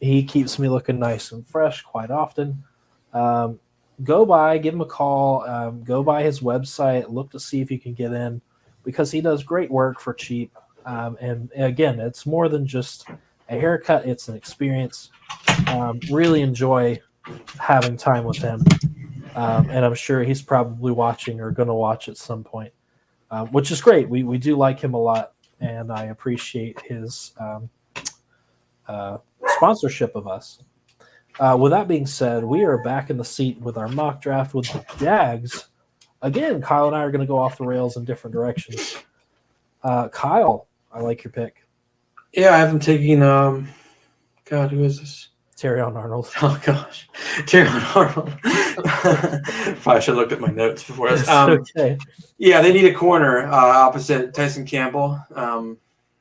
He keeps me looking nice and fresh quite often. Go by, give him a call, go by his website, look to see if you can get in, because he does great work for cheap. And again, it's more than just a haircut, it's an experience. Really enjoy having time with him. And I'm sure he's probably watching or going to watch at some point, which is great. We do like him a lot, and I appreciate his sponsorship of us. With that being said, we are back in the seat with our mock draft with the Jags. Again, Kyle and I are going to go off the rails in different directions. Kyle, I like your pick. Yeah, I haven't taken God, who is this? Terrion Arnold. Oh gosh, Terrion Arnold. Probably should have looked at my notes before this. Okay. Yeah, they need a corner opposite Tyson Campbell.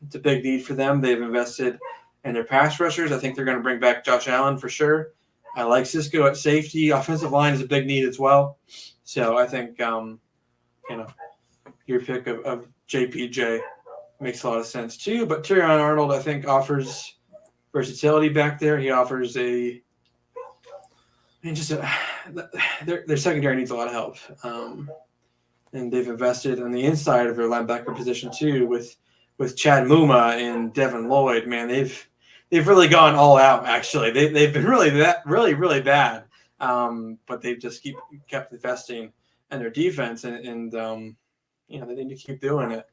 It's a big need for them. They've invested in their pass rushers. I think they're going to bring back Josh Allen for sure. I like Cisco at safety. Offensive line is a big need as well. So I think your pick of JPJ makes a lot of sense too. But Terrion Arnold, I think, offers versatility back there. He offers their secondary needs a lot of help. And they've invested on the inside of their linebacker position too with Chad Muma and Devin Lloyd. Man, they've really gone all out. Actually, they've been really bad. But they've just kept investing in their defense, and they need to keep doing it.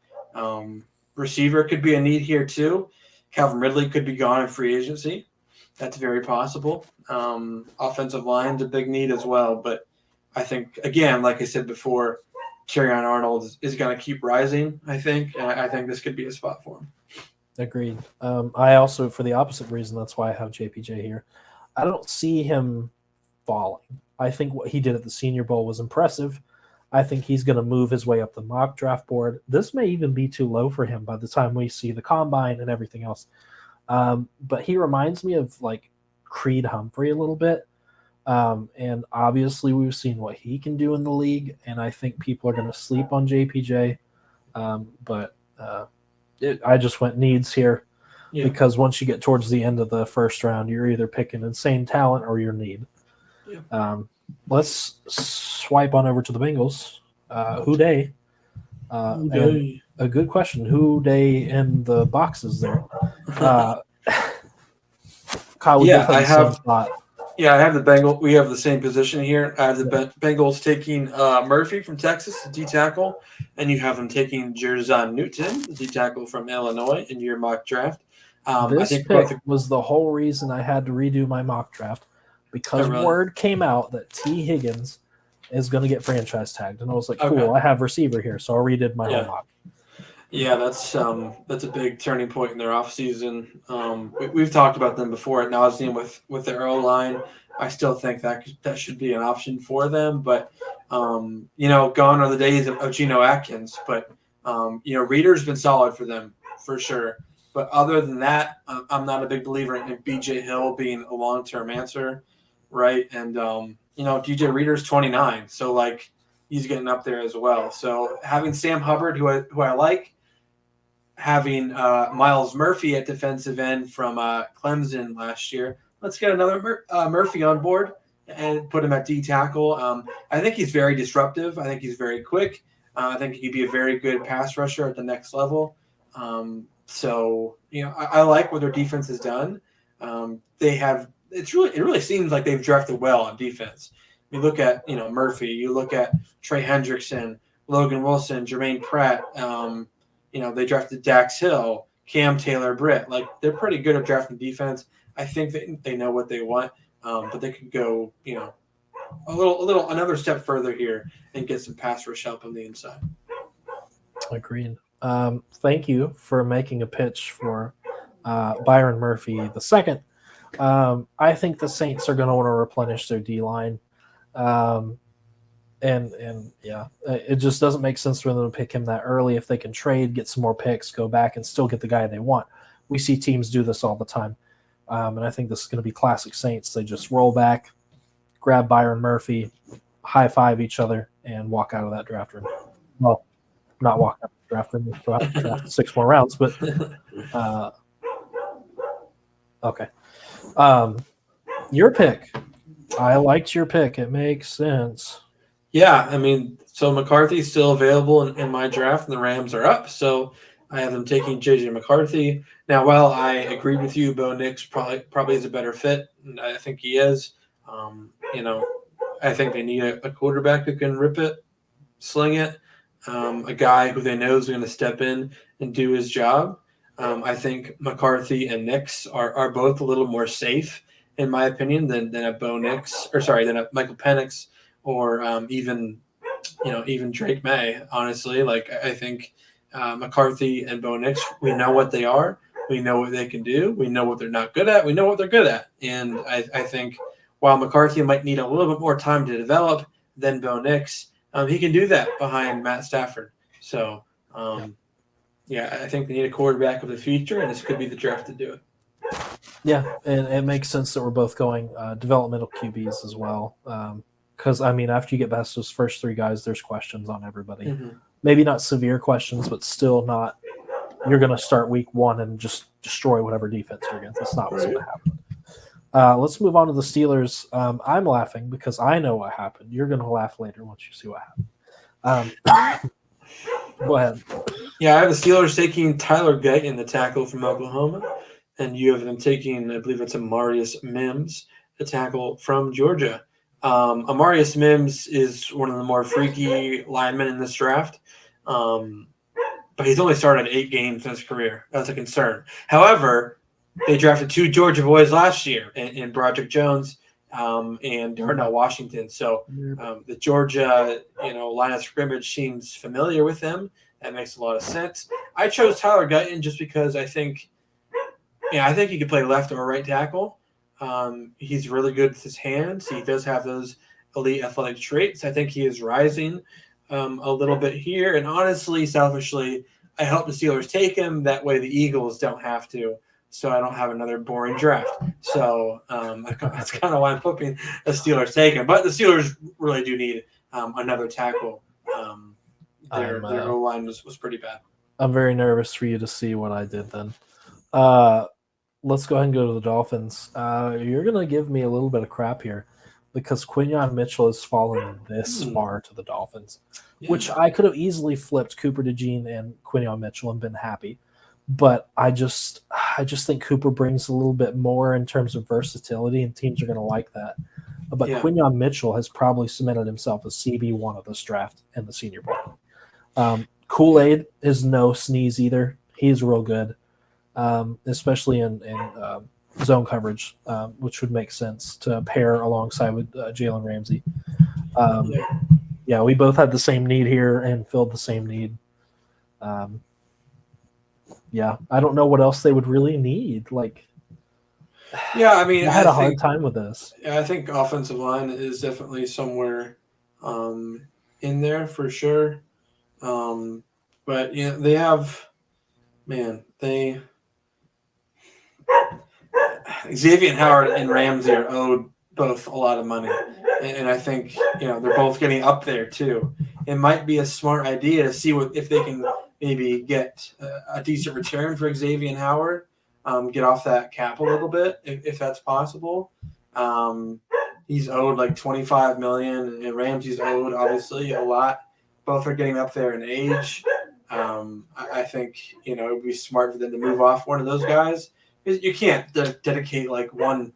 Receiver could be a need here too. Calvin Ridley could be gone in free agency. That's very possible. Offensive line's a big need as well, but I think, again, like I said before, Terrion Arnold is going to keep rising, I think. And I think this could be a spot for him. Agreed. I also, for the opposite reason, that's why I have JPJ here. I don't see him falling. I think what he did at the Senior Bowl was impressive. I think he's going to move his way up the mock draft board. This may even be too low for him by the time we see the combine and everything else. But he reminds me of like Creed Humphrey a little bit. And obviously we've seen what he can do in the league, and I think people are going to sleep on JPJ. I just went needs here because once you get towards the end of the first round, you're either picking insane talent or your need. Yeah. Let's swipe on over to the Bengals. Who day? And a good question. Who day in the boxes there? Kyle, I have the Bengals. We have the same position here. I have the Bengals taking Murphy from Texas, the D tackle, and you have them taking Jerzon Newton, the D tackle from Illinois, in your mock draft. This pick was the whole reason I had to redo my mock draft, because word came out that T. Higgins is going to get franchise tagged, and I was like, cool, I have receiver here, so I redid my whole mock. Yeah, that's a big turning point in their offseason. We've talked about them before at nauseum with their O-line. I still think that should be an option for them, but gone are the days of Geno Atkins. But Reader's been solid for them for sure. But other than that, I'm not a big believer in B.J. Hill being a long-term answer, right? And DJ Reader's 29, so like he's getting up there as well. So having Sam Hubbard, who I like, having Miles Murphy at defensive end from Clemson last year. Let's get another Murphy on board and put him at D tackle. I think he's very disruptive. I think he's very quick. I think he could be a very good pass rusher at the next level. I like what their defense has done. It really seems like they've drafted well on defense. You look at Murphy. You look at Trey Hendrickson, Logan Wilson, Jermaine Pratt. They drafted Dax Hill, Cam Taylor-Britt. Like, they're pretty good at drafting defense. I think they know what they want, but they could go, another step further here and get some pass rush help on the inside. Agreed. Thank you for making a pitch for Byron Murphy II. I think the Saints are going to want to replenish their D-line. It just doesn't make sense for them to pick him that early. If they can trade, get some more picks, go back and still get the guy they want. We see teams do this all the time. And I think this is going to be classic Saints. They just roll back, grab Byron Murphy, high-five each other, and walk out of that draft room. Well, not walk out of the draft room. We'll have to draft 6 more rounds, but okay. Your pick. I liked your pick. It makes sense. Yeah, so McCarthy's still available in my draft, and the Rams are up. So I have them taking J.J. McCarthy. Now, while I agreed with you, Bo Nix probably is a better fit, and I think he is. I think they need a quarterback who can rip it, sling it, a guy who they know is going to step in and do his job. I think McCarthy and Nix are both a little more safe, in my opinion, than a Bo Nix, than a Michael Penix, or even Drake May. Honestly, like I think McCarthy and Bo Nix, we know what they are, we know what they can do, we know what they're not good at, we know what they're good at, and I think while McCarthy might need a little bit more time to develop than Bo Nix, he can do that behind Matt Stafford. So I think they need a quarterback of the future, and this could be the draft to do it. Yeah, and it makes sense that we're both going developmental QBs as well. Because, after you get past those first 3 guys, there's questions on everybody. Mm-hmm. Maybe not severe questions, but still not you're going to start week 1 and just destroy whatever defense you're against. That's not what's going to happen. Let's move on to the Steelers. I'm laughing because I know what happened. You're going to laugh later once you see what happened. Go ahead. Yeah, I have the Steelers taking Tyler Guyton, the tackle from Oklahoma, and you have them taking, I believe it's Amarius Mims, the tackle from Georgia. Amarius Mims is one of the more freaky linemen in this draft, but he's only started 8 games in his career. That's a concern. However, they drafted 2 Georgia boys last year in Broderick Jones and Darnell Washington. So the Georgia, line of scrimmage seems familiar with them. That makes a lot of sense. I chose Tyler Guyton just because I think he could play left or right tackle. He's really good with his hands. He does have those elite athletic traits. I think he is rising a little bit here. And honestly, selfishly, I hope the Steelers take him. That way the Eagles don't have to. So I don't have another boring draft. So that's kind of why I'm hoping the Steelers take him. But the Steelers really do need another tackle. Their O-line was pretty bad. I'm very nervous for you to see what I did then. Let's go ahead and go to the Dolphins. You're going to give me a little bit of crap here because Quinyon Mitchell has fallen this far to the Dolphins, which I could have easily flipped Cooper DeJean and Quinyon Mitchell and been happy. But I just think Cooper brings a little bit more in terms of versatility, and teams are going to like that. But Quinyon Mitchell has probably cemented himself as CB1 of this draft and the Senior Bowl. Kool-Aid is no sneeze either. He's real good, especially in zone coverage, which would make sense to pair alongside with Jalen Ramsey. We both had the same need here and filled the same need. I don't know what else they would really need. I mean, I had a hard time with this. Yeah, I think offensive line is definitely somewhere in there for sure. But they have, Xavier Howard and Ramsey are owed both a lot of money, and I think they're both getting up there too. It might be a smart idea to see if they can maybe get a decent return for Xavier Howard, get off that cap a little bit if that's possible. He's owed like $25 million, and Ramsey's owed obviously a lot. Both are getting up there in age. I think it would be smart for them to move off one of those guys. You can't dedicate like 1/8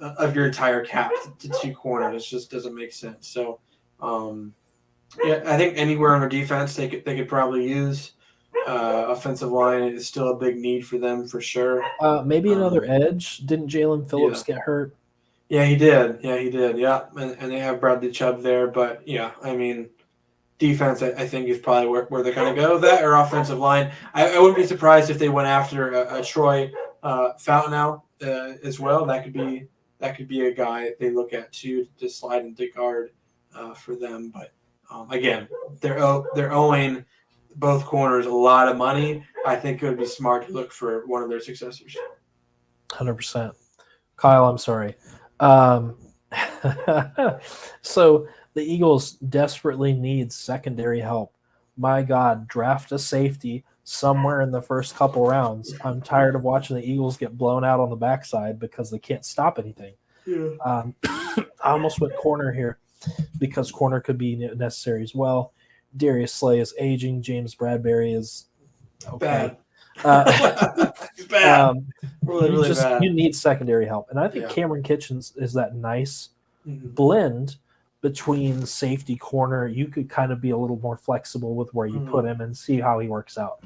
of your entire cap to two corners. It just doesn't make sense. So, I think anywhere on their defense they could probably use. Offensive line is still a big need for them for sure. Maybe another edge. Didn't Jalen Phillips get hurt? Yeah, he did. Yeah, and they have Bradley Chubb there, but I mean, defense I think is probably where they're going to go. That or offensive line. I wouldn't be surprised if they went after a Troy Fountainow as well. That could be a guy they look at too to slide into guard for them. But again, they're owing both corners a lot of money. I think it would be smart to look for one of their successors. 100%. Kyle, I'm sorry. So the Eagles desperately need secondary help. My God, draft a safety somewhere in the first couple rounds. I'm tired of watching the Eagles get blown out on the backside because they can't stop anything. I almost went corner here because corner could be necessary as well. Darius Slay is aging. James Bradbury is okay. Bad. He's bad. Really bad. You need secondary help. And I think Cameron Kitchens is that nice blend between safety corner. You could kind of be a little more flexible with where you put him and see how he works out.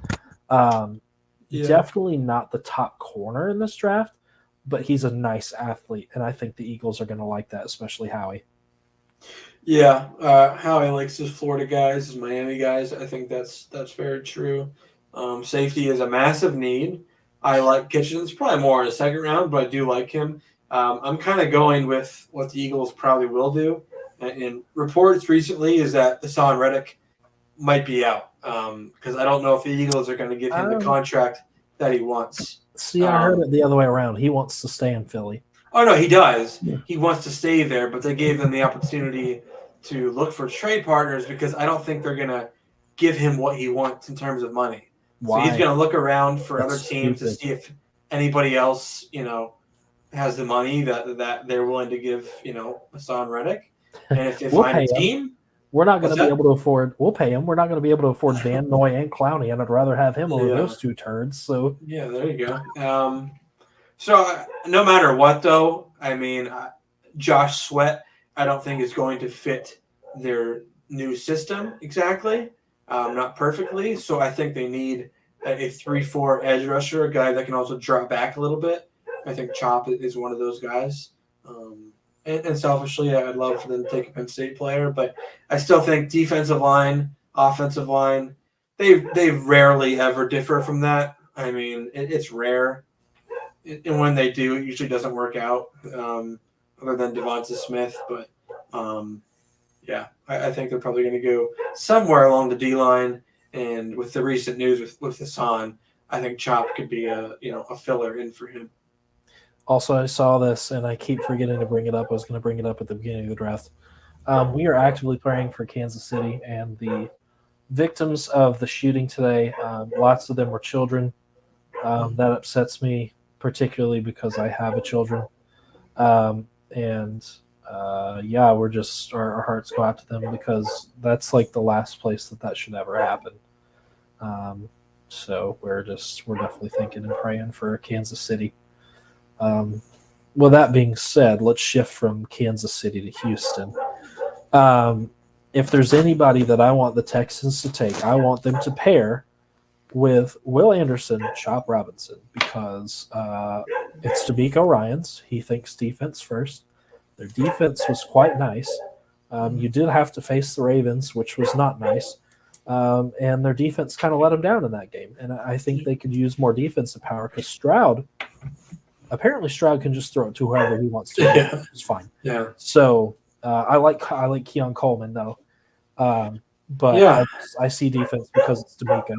Definitely not the top corner in this draft, but he's a nice athlete. And I think the Eagles are going to like that, especially Howie. Yeah, Howie likes his Florida guys, his Miami guys. I think that's very true. Safety is a massive need. I like Kitchens, probably more in the second round, but I do like him. I'm kind of going with what the Eagles probably will do. And reports recently is that Hassan Reddick might be out because I don't know if the Eagles are going to give him the contract that he wants. See, I heard it the other way around. He wants to stay in Philly. Oh, no, he does. Yeah. He wants to stay there, but they gave them the opportunity to look for trade partners because I don't think they're going to give him what he wants in terms of money. Why? So he's going to look around for other teams to see if anybody else, has the money that they're willing to give, Hassan Reddick. And if they find a team, we're not going to be able to afford. We'll pay him. We're not going to be able to afford Van Noy and Clowney, and I'd rather have him over those two turds. So there you go. So no matter what, though, I mean, Josh Sweat, I don't think is going to fit their new system exactly, not perfectly. So I think they need a 3-4 edge rusher, a guy that can also drop back a little bit I think Chop is one of those guys. And selfishly, I'd love for them to take a Penn State player, but I still think defensive line, offensive line, they rarely ever differ from that. I mean, it's rare, and when they do, it usually doesn't work out. Other than Devonta Smith, but yeah, I think they're probably going to go somewhere along the D line. And with the recent news with Hassan, I think Chop could be a filler in for him. Also, I saw this, and I keep forgetting to bring it up. I was going to bring it up at the beginning of the draft. We are actively praying for Kansas City and the victims of the shooting today. Lots of them were children. That upsets me, particularly because I have a children. We're just our hearts go out to them because that's like the last place that should ever happen. So we're definitely thinking and praying for Kansas City. With that being said, let's shift from Kansas City to Houston. If there's anybody that I want the Texans to take, I want them to pair with Will Anderson, Chop Robinson, because it's D'Amico Ryans. He thinks defense first. Their defense was quite nice. You did have to face the Ravens, which was not nice. And their defense kind of let them down in that game. And I think they could use more defensive power because Stroud can just throw it to whoever he wants to. Yeah. It's fine. Yeah. So I like Keon Coleman, though. But Yeah. I see defense because it's D'Amico.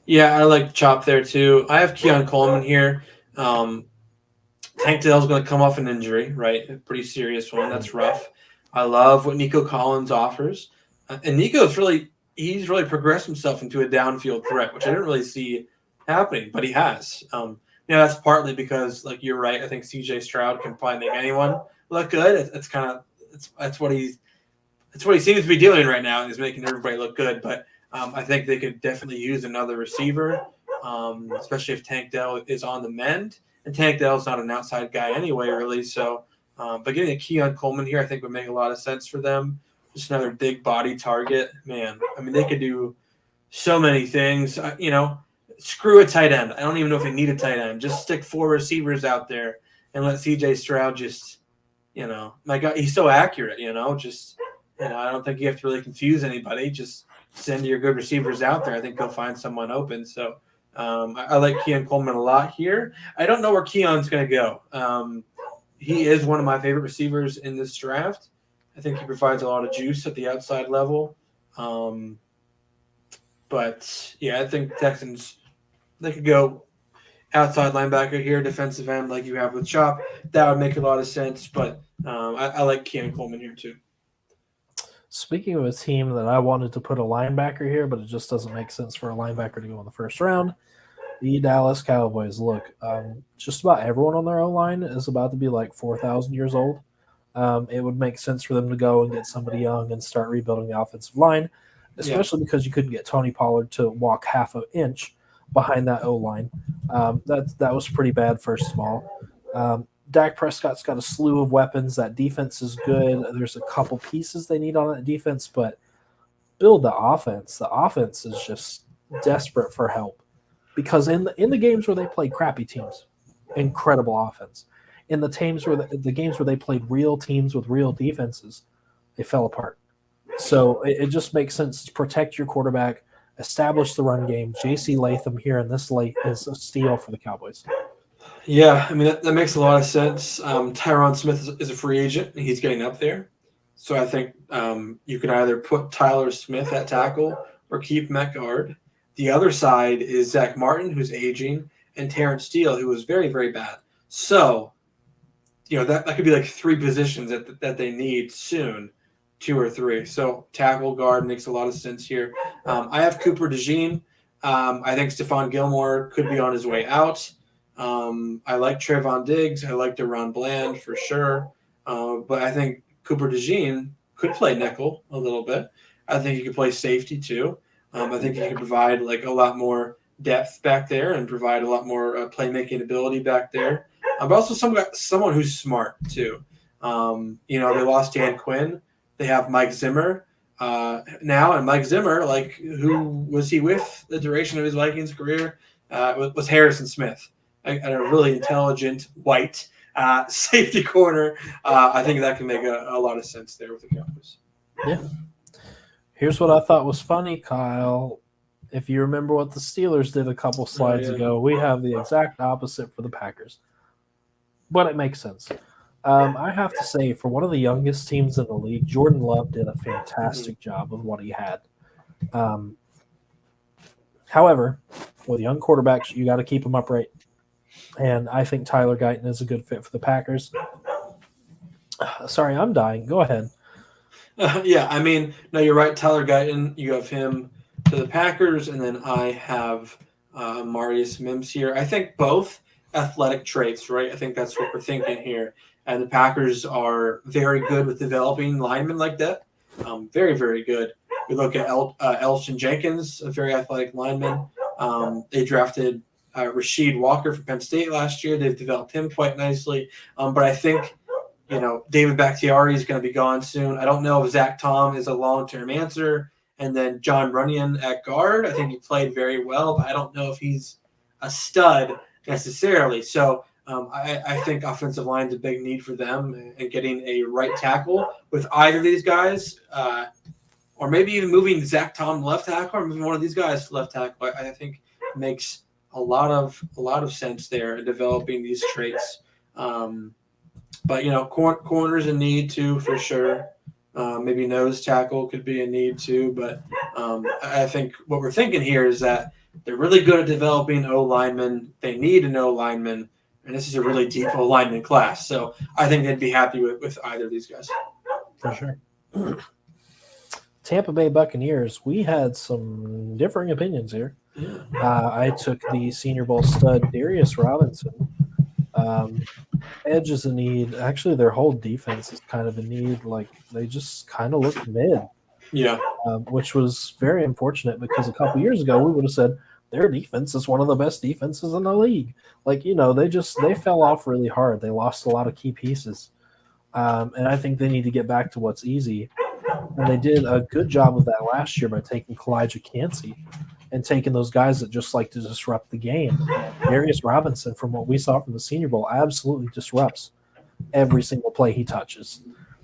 Yeah, I like Chop there too. I have Keon Coleman here. Tank Dell's going to come off an injury, right? A pretty serious one. That's rough. I love what Nico Collins offers. And Nico's he's really progressed himself into a downfield threat, which I didn't really see happening, but he has. That's partly because, like, you're right. I think CJ Stroud can probably make anyone look good. That's what he seems to be doing right now, is making everybody look good. But I think they could definitely use another receiver, especially if Tank Dell is on the mend. And Tank Dell's not an outside guy anyway, really. So, but getting a Keon Coleman here, I think would make a lot of sense for them. Just another big body target, man. I mean, they could do so many things. Screw a tight end. I don't even know if they need a tight end. Just stick 4 receivers out there and let CJ Stroud just, my God, he's so accurate. I don't think you have to really confuse anybody. Just send your good receivers out there. I think they'll find someone open. So. I like Keon Coleman a lot here. I don't know where Keon's going to go. He is one of my favorite receivers in this draft. I think he provides a lot of juice at the outside level. But, yeah, I think Texans, they could go outside linebacker here, defensive end like you have with Chop. That would make a lot of sense. But I like Keon Coleman here too. Speaking of a team that I wanted to put a linebacker here, but it just doesn't make sense for a linebacker to go in the first round, the Dallas Cowboys. Look, just about everyone on their O-line is about to be like 4,000 years old. It would make sense for them to go and get somebody young and start rebuilding the offensive line, especially because you couldn't get Tony Pollard to walk half an inch behind that O-line. That was pretty bad, first of all. Dak Prescott's got a slew of weapons. That defense is good. There's a couple pieces they need on that defense, but build the offense. The offense is just desperate for help because in the games where they played crappy teams, incredible offense. In the games where they played real teams with real defenses, they fell apart. So it just makes sense to protect your quarterback, establish the run game. J.C. Latham here in this late is a steal for the Cowboys. Yeah, I mean, that makes a lot of sense. Tyron Smith is a free agent, and he's getting up there. So I think you can either put Tyler Smith at tackle or keep him at guard. The other side is Zach Martin, who's aging, and Terrence Steele, who was very, very bad. So, that could be like 3 positions that they need soon, 2 or 3. So tackle, guard makes a lot of sense here. I have Cooper DeJean. I think Stephon Gilmore could be on his way out. I like Trevon Diggs. I like Deron Bland for sure. But I think Cooper DeJean could play nickel a little bit. I think he could play safety too. I think he could provide like a lot more depth back there and provide a lot more playmaking ability back there. But also someone who's smart too. They lost Dan Quinn. They have Mike Zimmer now, and Mike Zimmer, like, who was he with the duration of his Vikings career? Was Harrison Smith. and a really intelligent white safety corner, I think that can make a lot of sense there with the Cowboys. Yeah. Here's what I thought was funny, Kyle. If you remember what the Steelers did a couple slides ago, we have the exact opposite for the Packers. But it makes sense. I have to say, for one of the youngest teams in the league, Jordan Love did a fantastic job with what he had. However, with young quarterbacks, you got to keep them upright. And I think Tyler Guyton is a good fit for the Packers. Sorry, I'm dying. Go ahead. Yeah, I mean, no, you're right. Tyler Guyton, you have him to the Packers, and then I have Marius Mims here. I think both athletic traits, right? I think that's what we're thinking here. And the Packers are very good with developing linemen like that. Very, very good. We look at Elston Jenkins, a very athletic lineman. They drafted Rasheed Walker from Penn State last year. They've developed him quite nicely. But I think, David Bakhtiari is going to be gone soon. I don't know if Zach Tom is a long-term answer. And then John Runyon at guard. I think he played very well, but I don't know if he's a stud necessarily. So I think offensive line is a big need for them, and getting a right tackle with either of these guys, or maybe even moving Zach Tom left tackle, or moving one of these guys to left tackle, I think makes a lot of sense there in developing these traits. But corners a need too for sure. Maybe nose tackle could be a need too. But I think what we're thinking here is that they're really good at developing O linemen. They need an O lineman, and this is a really deep O lineman class. So I think they'd be happy with either of these guys. For sure. Tampa Bay Buccaneers, we had some differing opinions here. I took the Senior Bowl stud Darius Robinson. Edge is a need. Actually, their whole defense is kind of a need. Like, they just kind of look mid. Yeah. Which was very unfortunate, because a couple years ago we would have said their defense is one of the best defenses in the league. Like, they fell off really hard. They lost a lot of key pieces. And I think they need to get back to what's easy. And they did a good job of that last year by taking Kalijah Cansey and taking those guys that just like to disrupt the game. Darius Robinson, from what we saw from the Senior Bowl, absolutely disrupts every single play he touches.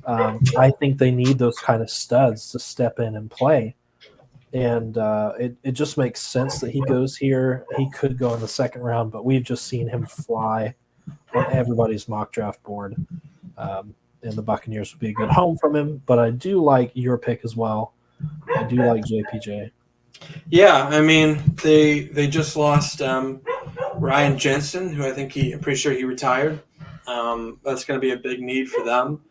I think they need those kind of studs to step in and play. And it just makes sense that he goes here. He could go in the second round, but we've just seen him fly on everybody's mock draft board. And the Buccaneers would be a good home from him. But I do like your pick as well. I do like JPJ. Yeah, I mean, they just lost Ryan Jensen, who I'm pretty sure he retired. That's going to be a big need for them.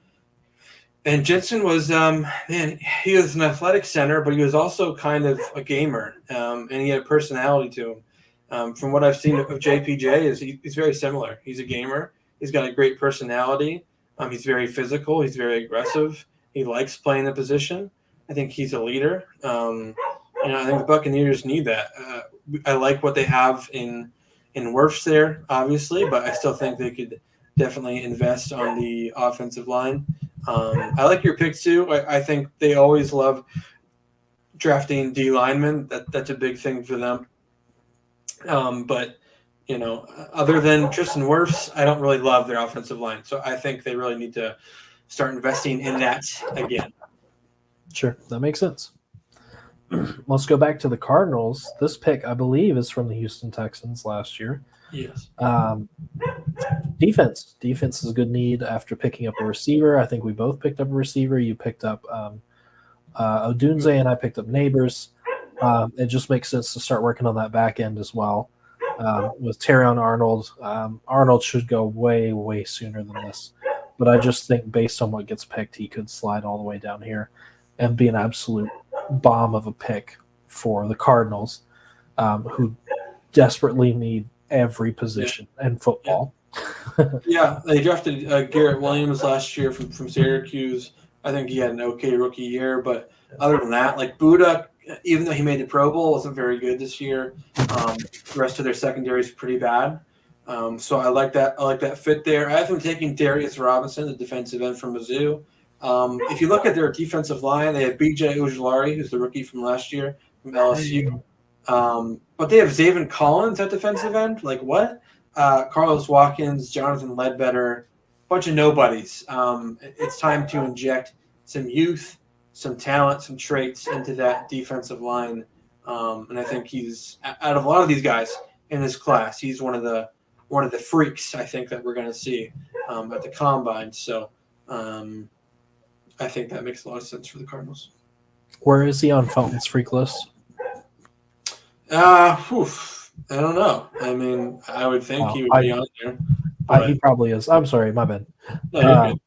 And Jensen was, he was an athletic center, but he was also kind of a gamer, and he had a personality to him. From what I've seen of JPJ, he's very similar. He's a gamer. He's got a great personality. He's very physical. He's very aggressive. He likes playing the position. I think he's a leader. I think the Buccaneers need that. I like what they have in Wirfs there, obviously, but I still think they could definitely invest on the offensive line. I like your pick too. I think they always love drafting D linemen. That's a big thing for them. But other than Tristan Wirfs, I don't really love their offensive line. So I think they really need to start investing in that again. Sure, that makes sense. Let's go back to the Cardinals. This pick, I believe, is from the Houston Texans last year. Yes. Defense. Defense is a good need after picking up a receiver. I think we both picked up a receiver. You picked up Odunze, and I picked up Neighbors. It just makes sense to start working on that back end as well. With Terrion Arnold, Arnold should go way, way sooner than this. But I just think based on what gets picked, he could slide all the way down here and be an absolute bomb of a pick for the Cardinals, who desperately need every position in football. Yeah, they drafted Garrett Williams last year from Syracuse. I think he had an okay rookie year, but other than that, like Buda, even though he made the Pro Bowl, wasn't very good this year. The rest of their secondary is pretty bad. So I like that. I like that fit there. I have them taking Darius Robinson, the defensive end from Mizzou. If you look at their defensive line, they have B.J. Ojulari, who's the rookie from last year from LSU. But they have Zaven Collins at defensive end. Like, what? Carlos Watkins, Jonathan Ledbetter, bunch of nobodies. It's time to inject some youth, some talent, some traits into that defensive line. And I think he's out of a lot of these guys in this class, he's one of the freaks I think that we're going to see at the combine. So I think that makes a lot of sense for the Cardinals. Where is he on Felton's freak list? I don't know. I mean, I would think he would be on there. He probably is. I'm sorry, my bad. No, you're good.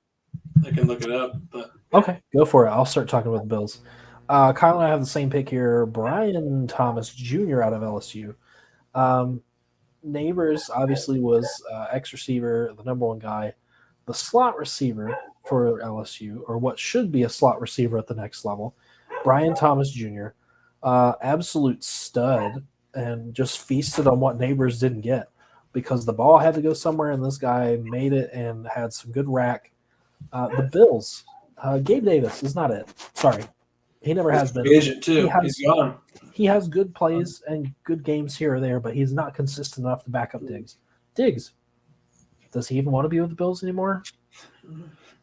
I can look it up. But okay, go for it. I'll start talking about the Bills. Kyle and I have the same pick here. Brian Thomas Jr. out of LSU. Neighbors obviously was ex-receiver, the number one guy. The slot receiver for LSU, or what should be a slot receiver at the next level, Brian Thomas Jr., absolute stud, and just feasted on what Neighbors didn't get because the ball had to go somewhere, and this guy made it and had some good rack. The Bills, Gabe Davis is not it. Sorry. He never has been. Agent too. He's gone. He has good plays and good games here or there, but he's not consistent enough to back up Diggs. Diggs, does he even want to be with the Bills anymore?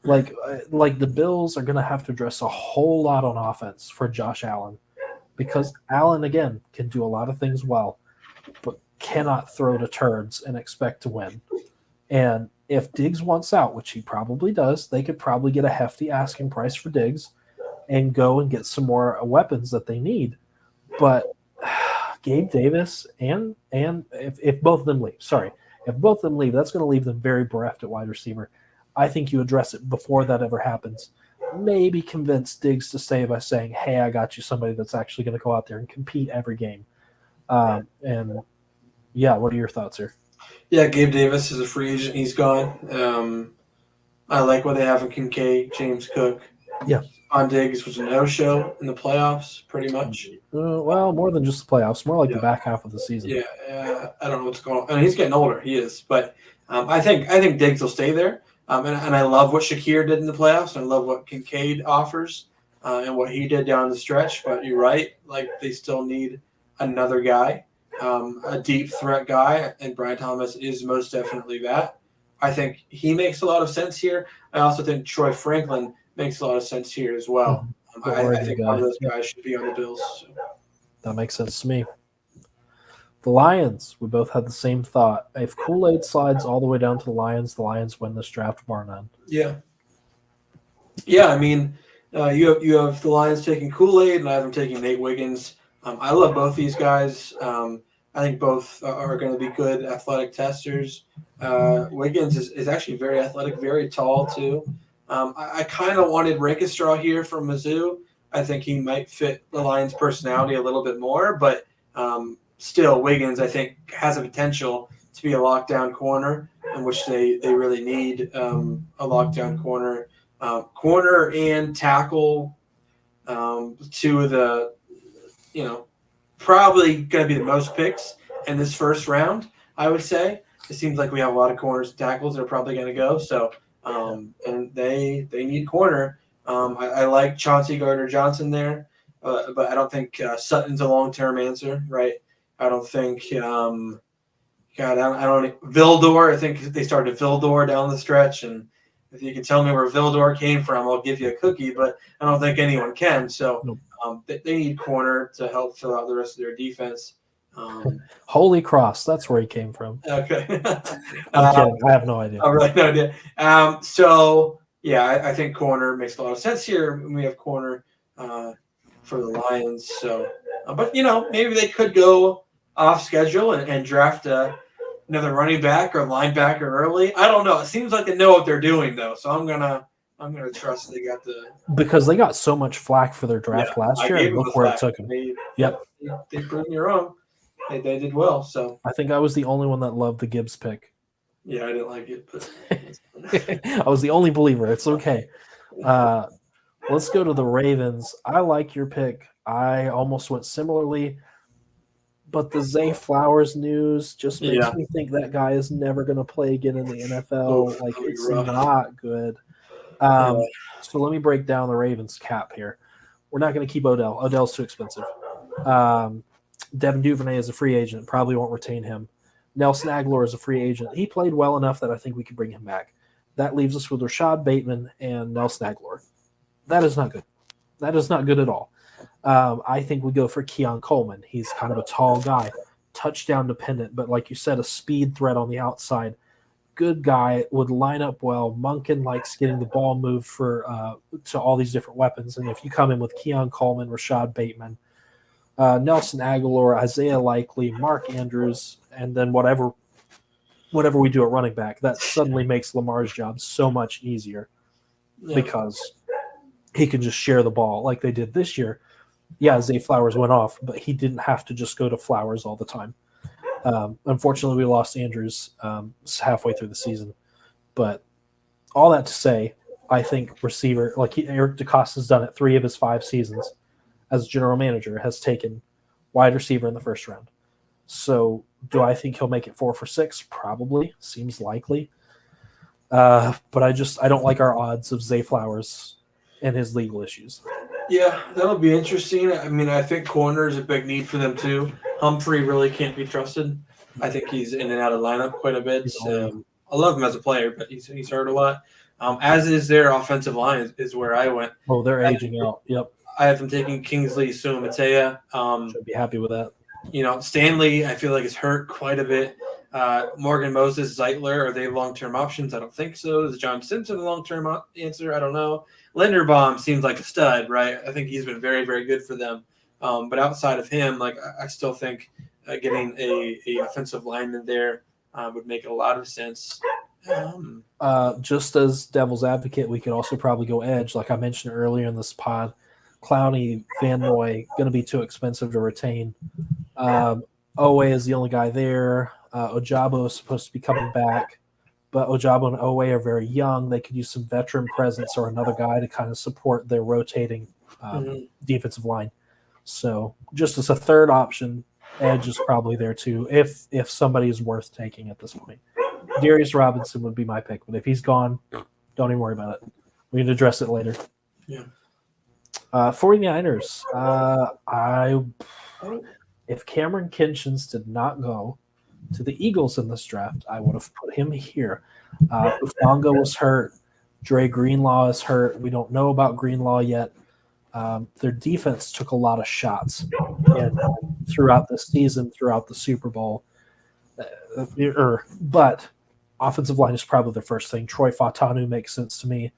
Like the Bills are going to have to address a whole lot on offense for Josh Allen because Allen, again, can do a lot of things well, but cannot throw to turds and expect to win. And if Diggs wants out, which he probably does, they could probably get a hefty asking price for Diggs and go and get some more weapons that they need. But Gabe Davis and if both of them leave, that's going to leave them very bereft at wide receiver. I think you address it before that ever happens. Maybe convince Diggs to stay by saying, hey, I got you somebody that's actually going to go out there and compete every game. And, yeah, what are your thoughts here? Yeah, Gabe Davis is a free agent. He's gone. I like what they have in Kincaid, James Cook. Yeah. On Diggs was a no-show in the playoffs, pretty much. Well, more than just the playoffs, more like the back half of the season. Yeah, I don't know what's going on. I mean, he's getting older. He is, but I think Diggs will stay there. And I love what Shakir did in the playoffs. And I love what Kincaid offers and what he did down the stretch. But you're right, like they still need another guy, a deep threat guy, and Brian Thomas is most definitely that. I think he makes a lot of sense here. I also think Troy Franklin makes a lot of sense here as well. I think one of those guys should be on the Bills. So. That makes sense to me. The Lions, we both had the same thought. If Kool-Aid slides all the way down to the Lions win this draft, bar none. Yeah. Yeah, I mean, you have the Lions taking Kool-Aid, and I have them taking Nate Wiggins. I love both these guys. I think both are going to be good athletic testers. Wiggins is actually very athletic, very tall too. I kind of wanted Rakestraw here from Mizzou. I think he might fit the Lions' personality a little bit more, but still, Wiggins, I think, has a potential to be a lockdown corner, in which they really need a lockdown corner. Corner and tackle, two of the, probably going to be the most picks in this first round, I would say. It seems like we have a lot of corners and tackles that are probably going to go. So, and they need corner. I like Chauncey Gardner-Johnson there, but I don't think Sutton's a long-term answer, right? I don't think Vildor. I think they started Vildor down the stretch, and if you can tell me where Vildor came from, I'll give you a cookie, but I don't think anyone can. So they need corner to help fill out the rest of their defense. Holy Cross, that's where he came from. Okay. I'm kidding. I have no idea. All right, no idea. So, yeah, I think corner makes a lot of sense here. We have corner for the Lions. So, but, maybe they could go off schedule and draft another running back or linebacker early. I don't know. It seems like they know what they're doing, though. So I'm gonna trust they got because they got so much flack for their draft last year. And look where it took them. They proved me wrong. They did well. So I think I was the only one that loved the Gibbs pick. Yeah, I didn't like it, but I was the only believer. It's okay. Let's go to the Ravens. I like your pick. I almost went similarly. But the Zay Flowers news just makes me think that guy is never going to play again in the NFL. It's not good. So let me break down the Ravens cap here. We're not going to keep Odell. Odell's too expensive. Devin Duvernay is a free agent. Probably won't retain him. Nelson Aguilar is a free agent. He played well enough that I think we could bring him back. That leaves us with Rashad Bateman and Nelson Aguilar. That is not good. That is not good at all. I think we go for Keon Coleman. He's kind of a tall guy, touchdown dependent, but like you said, a speed threat on the outside. Good guy, would line up well. Monken likes getting the ball moved to all these different weapons. And if you come in with Keon Coleman, Rashad Bateman, Nelson Aguilar, Isaiah Likely, Mark Andrews, and then whatever we do at running back, that suddenly makes Lamar's job so much easier because he can just share the ball like they did this year. Yeah, Zay Flowers went off, but he didn't have to just go to Flowers all the time. Unfortunately, we lost Andrews halfway through the season. But all that to say, I think receiver, like Eric DeCosta's done it 3 of his 5 seasons as general manager, has taken wide receiver in the first round. So do I think he'll make it 4 for 6? Probably. Seems likely. But I don't like our odds of Zay Flowers and his legal issues. Yeah, that'll be interesting. I mean, I think corner is a big need for them too. Humphrey really can't be trusted. I think he's in and out of lineup quite a bit. I love him as a player, but he's hurt a lot. As is their offensive line is where I went. Oh, they're aging out. Yep. I have them taking Kingsley Suamatea. Should be happy with that. Stanley, I feel like is hurt quite a bit. Morgan Moses, Zeitler, are they long-term options? I don't think so. Is John Simpson a long-term answer? I don't know. Linderbaum seems like a stud, right? I think he's been very, very good for them. But outside of him, I still think getting a offensive lineman there would make a lot of sense. Just as devil's advocate, we could also probably go edge, like I mentioned earlier in this pod. Clowney, Van Noy, going to be too expensive to retain. Owe is the only guy there. Ojabo is supposed to be coming back, but Ojabo and Owe are very young. They could use some veteran presence or another guy to kind of support their rotating defensive line. So just as a third option, edge is probably there too, if somebody is worth taking at this point. Darius Robinson would be my pick, but if he's gone, don't even worry about it. We can address it later. Yeah. 49ers. If Cameron Kinchins did not go to the Eagles in this draft, I would have put him here. Ufonga was hurt. Dre Greenlaw is hurt. We don't know about Greenlaw yet. Their defense took a lot of shots throughout the season, throughout the Super Bowl. But offensive line is probably the first thing. Troy Fautanu makes sense to me.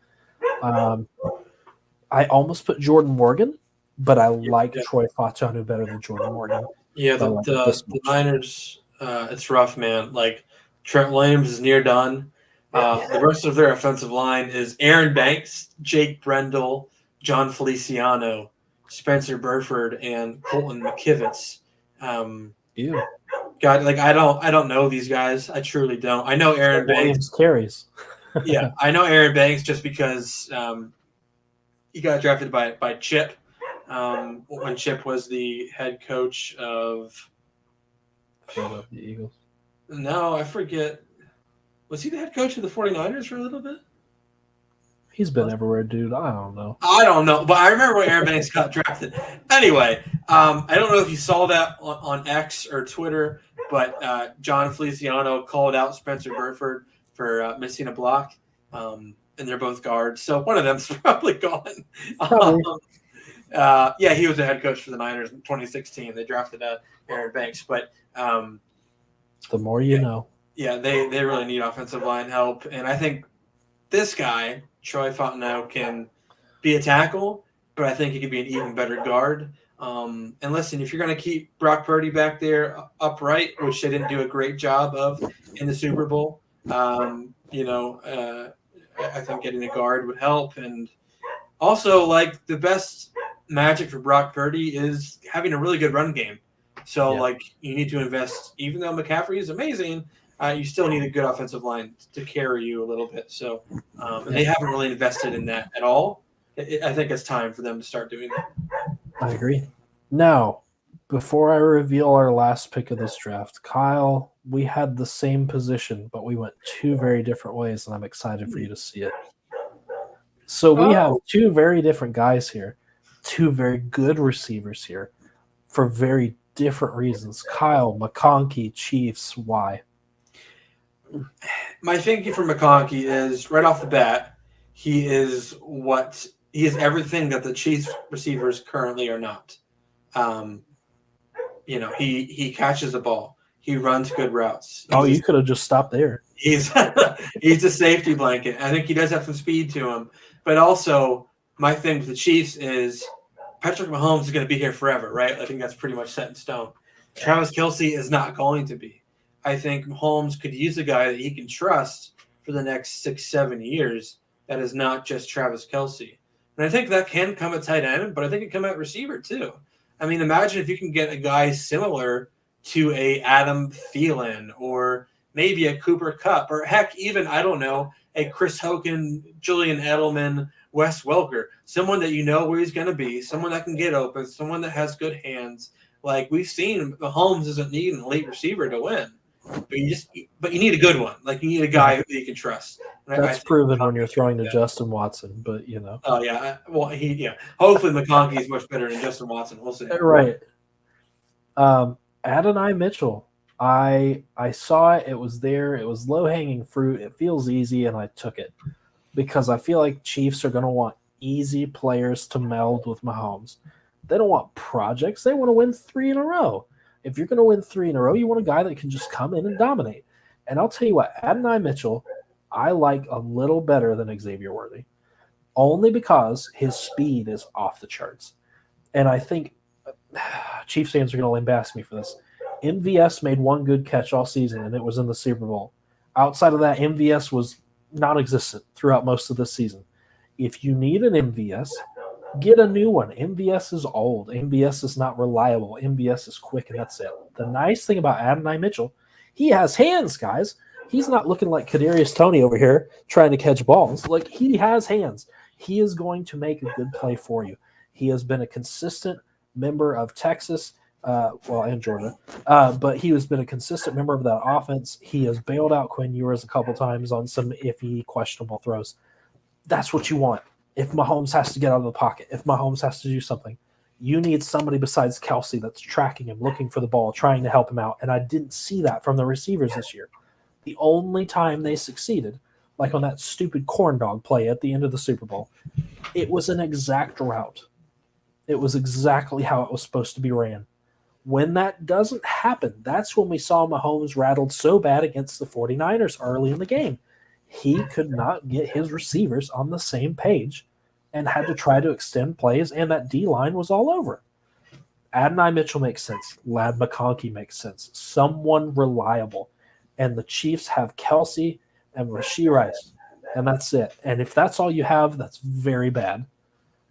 I almost put Jordan Morgan, but I like Troy Fautanu better than Jordan Morgan. Yeah, the Niners, it's rough, man. Like, Trent Williams is near done. The rest of their offensive line is Aaron Banks, Jake Brendel, John Feliciano, Spencer Burford, and Colton McKivitz. God, I don't know these guys. I truly don't. I know Aaron Banks carries. Yeah, I know Aaron Banks just because he got drafted by Chip when Chip was the head coach of the Eagles. No, I forget. Was he the head coach of the 49ers for a little bit? He's been everywhere, dude. I don't know. I don't know, but I remember when Aaron Banks got drafted. Anyway, I don't know if you saw that on X or Twitter, but John Feliciano called out Spencer Burford for missing a block, and they're both guards. So one of them's probably gone. Yeah, he was the head coach for the Niners in 2016. They drafted Aaron Banks, but the more you know. Yeah, they really need offensive line help, and I think this guy, Troy Fautanu, can be a tackle, but I think he could be an even better guard. And listen, if you're going to keep Brock Purdy back there upright, which they didn't do a great job of in the Super Bowl, I think getting a guard would help. And also, the best magic for Brock Purdy is having a really good run game. So, you need to invest, even though McCaffrey is amazing, you still need a good offensive line to carry you a little bit. So they haven't really invested in that at all. I think it's time for them to start doing that. I agree. Now, before I reveal our last pick of this draft, Kyle, we had the same position, but we went 2 very different ways, and I'm excited for you to see it. So we have 2 very different guys here, 2 very good receivers here for very different reasons. Kyle, McConkey, Chiefs, why? My thinking for McConkey is right off the bat, he is everything that the Chiefs receivers currently are not. Um, he catches the ball. He runs good routes. You could have just stopped there. He's he's a safety blanket. I think he does have some speed to him, but also my thing with the Chiefs is Patrick Mahomes is going to be here forever, right? I think that's pretty much set in stone. Travis Kelce is not going to be. I think Mahomes could use a guy that he can trust for the next 6-7 years. That is not just Travis Kelce, and I think that can come at tight end, but I think it can come at receiver too. I mean, imagine if you can get a guy similar to a Adam Thielen or maybe a Cooper Kupp, or heck, even, I don't know, a Chris Hogan, Julian Edelman, Wes Welker, someone that you know where he's going to be, someone that can get open, someone that has good hands. Like we've seen, Mahomes doesn't need an elite receiver to win, but you need a good one. Like you need a guy who you can trust. And That's proven when you're throwing to Justin Watson, but Oh yeah, well hopefully McConkey is much better than Justin Watson. We'll see. Right. Adonai Mitchell. I saw it. It was there. It was low-hanging fruit. It feels easy, and I took it because I feel like Chiefs are going to want easy players to meld with Mahomes. They don't want projects. They want to win 3 in a row. If you're going to win 3 in a row, you want a guy that can just come in and dominate. And I'll tell you what, Adonai Mitchell, I like a little better than Xavier Worthy, only because his speed is off the charts. And I think Chiefs fans are going to lambast me for this. MVS made one good catch all season, and it was in the Super Bowl. Outside of that, MVS was non-existent throughout most of this season. If you need an MVS, get a new one. MVS is old. MVS is not reliable. MVS is quick, and that's it. The nice thing about Adonai Mitchell, he has hands, guys. He's not looking like Kadarius Toney over here trying to catch balls. Like, he has hands. He is going to make a good play for you. He has been a consistent member of Texas, and Georgia, but he has been a consistent member of that offense. He has bailed out Quinn Ewers a couple times on some iffy, questionable throws. That's what you want. If Mahomes has to get out of the pocket, if Mahomes has to do something, you need somebody besides Kelce that's tracking him, looking for the ball, trying to help him out. And I didn't see that from the receivers this year. The only time they succeeded, like on that stupid corn dog play at the end of the Super Bowl, it was an exact route. It was exactly how it was supposed to be ran. When that doesn't happen, that's when we saw Mahomes rattled so bad against the 49ers early in the game. He could not get his receivers on the same page and had to try to extend plays, and that D-line was all over it. Adonai Mitchell makes sense. Lad McConkey makes sense. Someone reliable. And the Chiefs have Kelce and Rashee Rice, and that's it. And if that's all you have, that's very bad.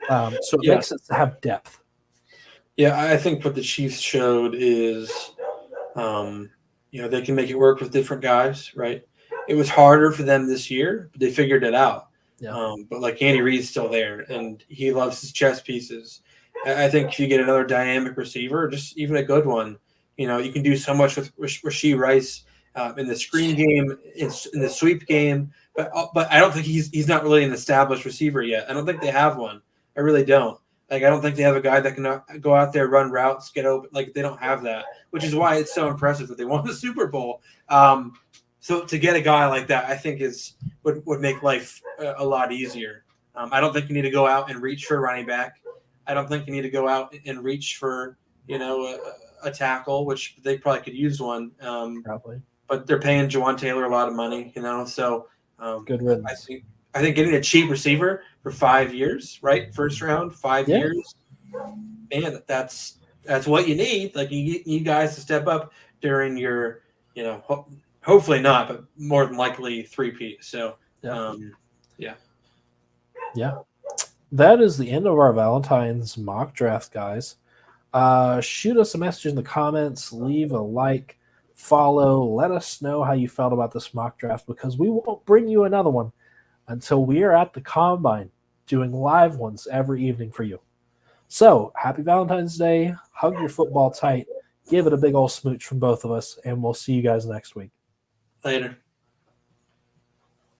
So it makes sense to have depth. Yeah, I think what the Chiefs showed is, they can make it work with different guys, right? It was harder for them this year, but they figured it out. Yeah. But like Andy Reid's still there, and he loves his chess pieces. I think if you get another dynamic receiver, just even a good one, you can do so much with Rashee Rice in the screen game, in the sweep game. But I don't think he's not really an established receiver yet. I don't think they have one. I really don't. Like, I don't think they have a guy that can go out there, run routes, get open. Like, they don't have that, which is why it's so impressive that they won the Super Bowl. So to get a guy like that, I think would make life a lot easier. I don't think you need to go out and reach for a running back. I don't think you need to go out and reach for, a tackle, which they probably could use one. Probably. But they're paying Juwan Taylor a lot of money, so good riddance. I think getting a cheap receiver for 5 years, right? First round, 5 years, man, that's what you need. Like, you need guys to step up during your, hopefully not, but more than likely 3-peat. So, yeah. That is the end of our Valentine's mock draft, guys. Shoot us a message in the comments, leave a like, follow, let us know how you felt about this mock draft, because we won't bring you another one until we are at the Combine doing live ones every evening for you. So, happy Valentine's Day. Hug your football tight. Give it a big old smooch from both of us, and we'll see you guys next week. Later.